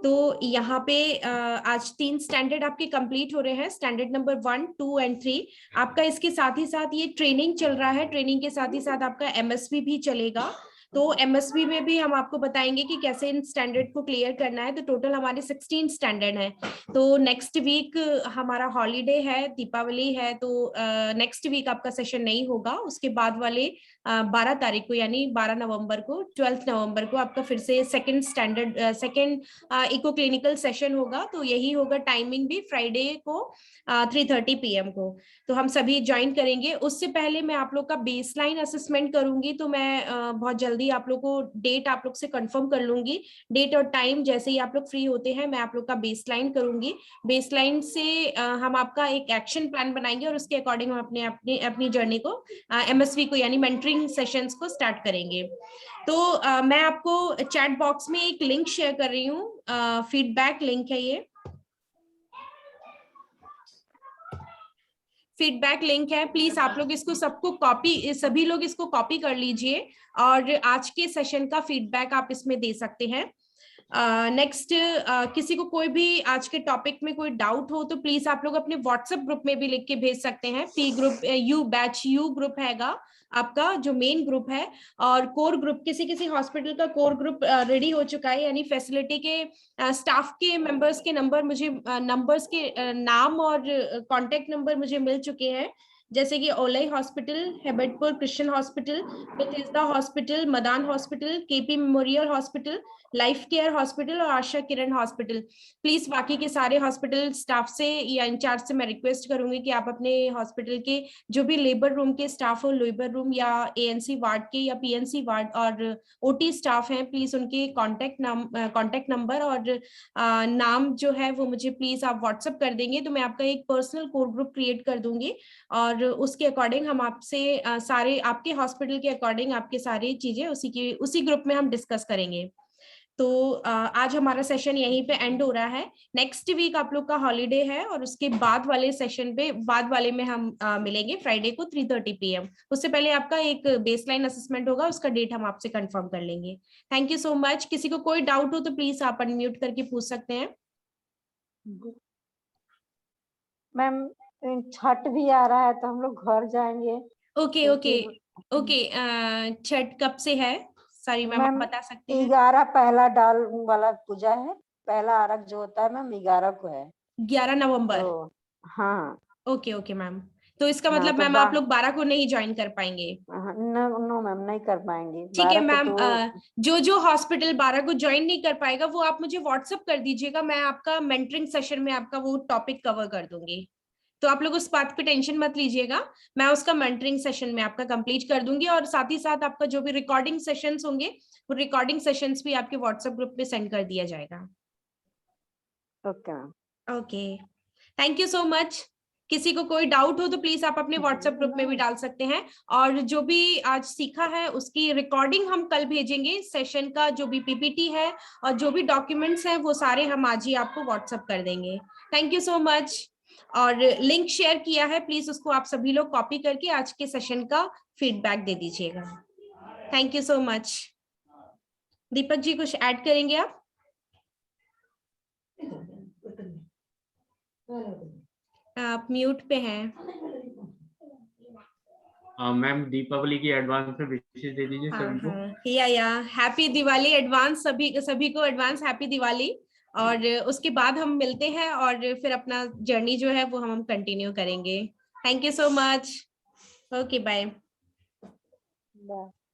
तो यहाँ पे आज 3 स्टैंडर्ड आपके कंप्लीट हो रहे हैं, स्टैंडर्ड नंबर 1, 2 एंड 3 आपका. इसके साथ ही साथ ये ट्रेनिंग चल रहा है, ट्रेनिंग के साथ ही साथ आपका एमएसवी भी चलेगा. तो एमएसवी में भी हम आपको बताएंगे कि कैसे इन स्टैंडर्ड को क्लियर करना है. तो टोटल हमारे 16 स्टैंडर्ड हैं. तो नेक्स्ट वीक हमारा हॉलीडे है, दीपावली है, तो नेक्स्ट वीक आपका सेशन नहीं होगा. उसके बाद वाले 12 तारीख को यानी 12 नवंबर को, 12 नवंबर को आपका फिर से सेकंड इको क्लिनिकल सेशन होगा. तो यही होगा, टाइमिंग भी फ्राइडे को 3:30 PM को. तो हम सभी ज्वाइन करेंगे. उससे पहले मैं आप लोग का बेसलाइन असेसमेंट करूंगी, तो मैं बहुत जल्दी आप लोग को डेट आप लोग से कंफर्म कर लूंगी. डेट और टाइम जैसे ही आप लोग फ्री होते हैं मैं आप लोग का बेसलाइन करूंगी. बेसलाइन से हम आपका एक एक्शन प्लान बनाएंगे, और उसके अकॉर्डिंग हम अपनी जर्नी को एमएसवी को यानी मेंटरिंग सेशंस को स्टार्ट करेंगे. तो मैं आपको चैट बॉक्स में एक लिंक शेयर कर रही हूँ, फीडबैक लिंक है, ये फीडबैक लिंक है. प्लीज आप लोग इसको सबको कॉपी, सभी लोग इसको कॉपी कर लीजिए, और आज के सेशन का फीडबैक आप इसमें दे सकते हैं. नेक्स्ट किसी को कोई भी आज के टॉपिक में कोई डाउट हो तो प्लीज आप लोग अपने व्हाट्सएप ग्रुप में भी लिख के भेज सकते हैं. P group, you batch, you group हैगा आपका जो मेन ग्रुप है, और कोर ग्रुप, किसी हॉस्पिटल का कोर ग्रुप रेडी हो चुका है, यानी फैसिलिटी के स्टाफ के मेंबर्स के नंबर मुझे नंबर्स के नाम और कांटेक्ट नंबर मुझे मिल चुके हैं. जैसे कि Olai hospital, Hebetpur Christian hospital, Bethesda hospital, Madan hospital, KP memorial hospital, life care hospital और आशा किरण हॉस्पिटल. प्लीज बाकी के सारे हॉस्पिटल स्टाफ से या इंचार्ज से मैं रिक्वेस्ट करूंगी कि आप अपने हॉस्पिटल के जो भी लेबर रूम के स्टाफ हो, लेबर रूम या एएनसी वार्ड के या पीएनसी वार्ड और ओटी स्टाफ हैं, प्लीज उनके कॉन्टेक्ट नंबर और नाम जो है वो मुझे प्लीज आप व्हाट्सएप कर देंगे, तो मैं आपका एक पर्सनल कोर ग्रुप क्रिएट कर दूंगी, और उसके अकॉर्डिंग हम आपसे सारे आपके हॉस्पिटल के अकॉर्डिंग आपके सारी चीजें उसी ग्रुप में हम डिस्कस करेंगे. तो आज हमारा सेशन यहीं पे एंड हो रहा है. नेक्स्ट वीक आप लोग का हॉलीडे है, और उसके बाद वाले सेशन पे बाद वाले में हम मिलेंगे फ्राइडे को 3:30 PM. उससे पहले आपका एक बेसलाइन असेसमेंट होगा, उसका डेट हम आपसे कंफर्म कर लेंगे. Thank you so much. किसी को कोई डाउट हो तो प्लीज आप अनम्यूट करके पूछ सकते हैं. मैम छठ भी आ रहा है तो हम लोग घर जाएंगे. Okay okay okay. छठ कब से है? सॉरी मैम, आप बता सकते हैं? 11 पहला डाल वाला पूजा है, पहला अर्घ जो होता है मैम 11 को है. 11 नवंबर. तो हाँ. ओके ओके मैम, तो इसका हाँ, मतलब तो मैम आप लोग 12 को नहीं ज्वाइन कर पाएंगे। नो मैम, नहीं कर पाएंगे। ठीक है 12 को मैम, तो जो हॉस्पिटल 12 को ज्वाइन नहीं कर पाएगा वो आप मुझे व्हाट्सअप कर दीजिएगा, मैं आपका मेंटरिंग सेशन में आपका वो टॉपिक कवर कर दूंगी। तो आप लोग उस बात पे टेंशन मत लीजिएगा, मैं उसका मेंटरिंग सेशन में आपका कंप्लीट कर दूंगी, और साथ ही साथ आपका जो भी रिकॉर्डिंग सेशंस होंगे वो रिकॉर्डिंग सेशंस भी आपके व्हाट्सएप ग्रुप पे सेंड कर दिया जाएगा। Okay ma'am. Okay, thank you so much. किसी को कोई डाउट हो तो प्लीज आप अपने व्हाट्सएप ग्रुप में भी डाल सकते हैं, और जो भी आज सीखा है उसकी रिकॉर्डिंग हम कल भेजेंगे, सेशन का जो भी पीपीटी है और जो भी डॉक्यूमेंट्स हैं वो सारे हम आज ही आपको व्हाट्सएप कर देंगे। Thank you so much. और लिंक शेयर किया है, प्लीज उसको आप सभी लोग कॉपी करके आज के सेशन का फीडबैक दे दीजिएगा। Thank you so much. Deepak ji कुछ ऐड करेंगे आप? आप म्यूट पे हैं। मैम दीपावली की एडवांस में विशेष दे दीजिए सभी को। या हैप्पी दिवाली एडवांस, सभी को एडवांस हैप्पी दिवाली। और उसके बाद हम मिलते हैं और फिर अपना जर्नी जो है वो हम कंटिन्यू करेंगे। Thank you so much. Okay bye. Bye.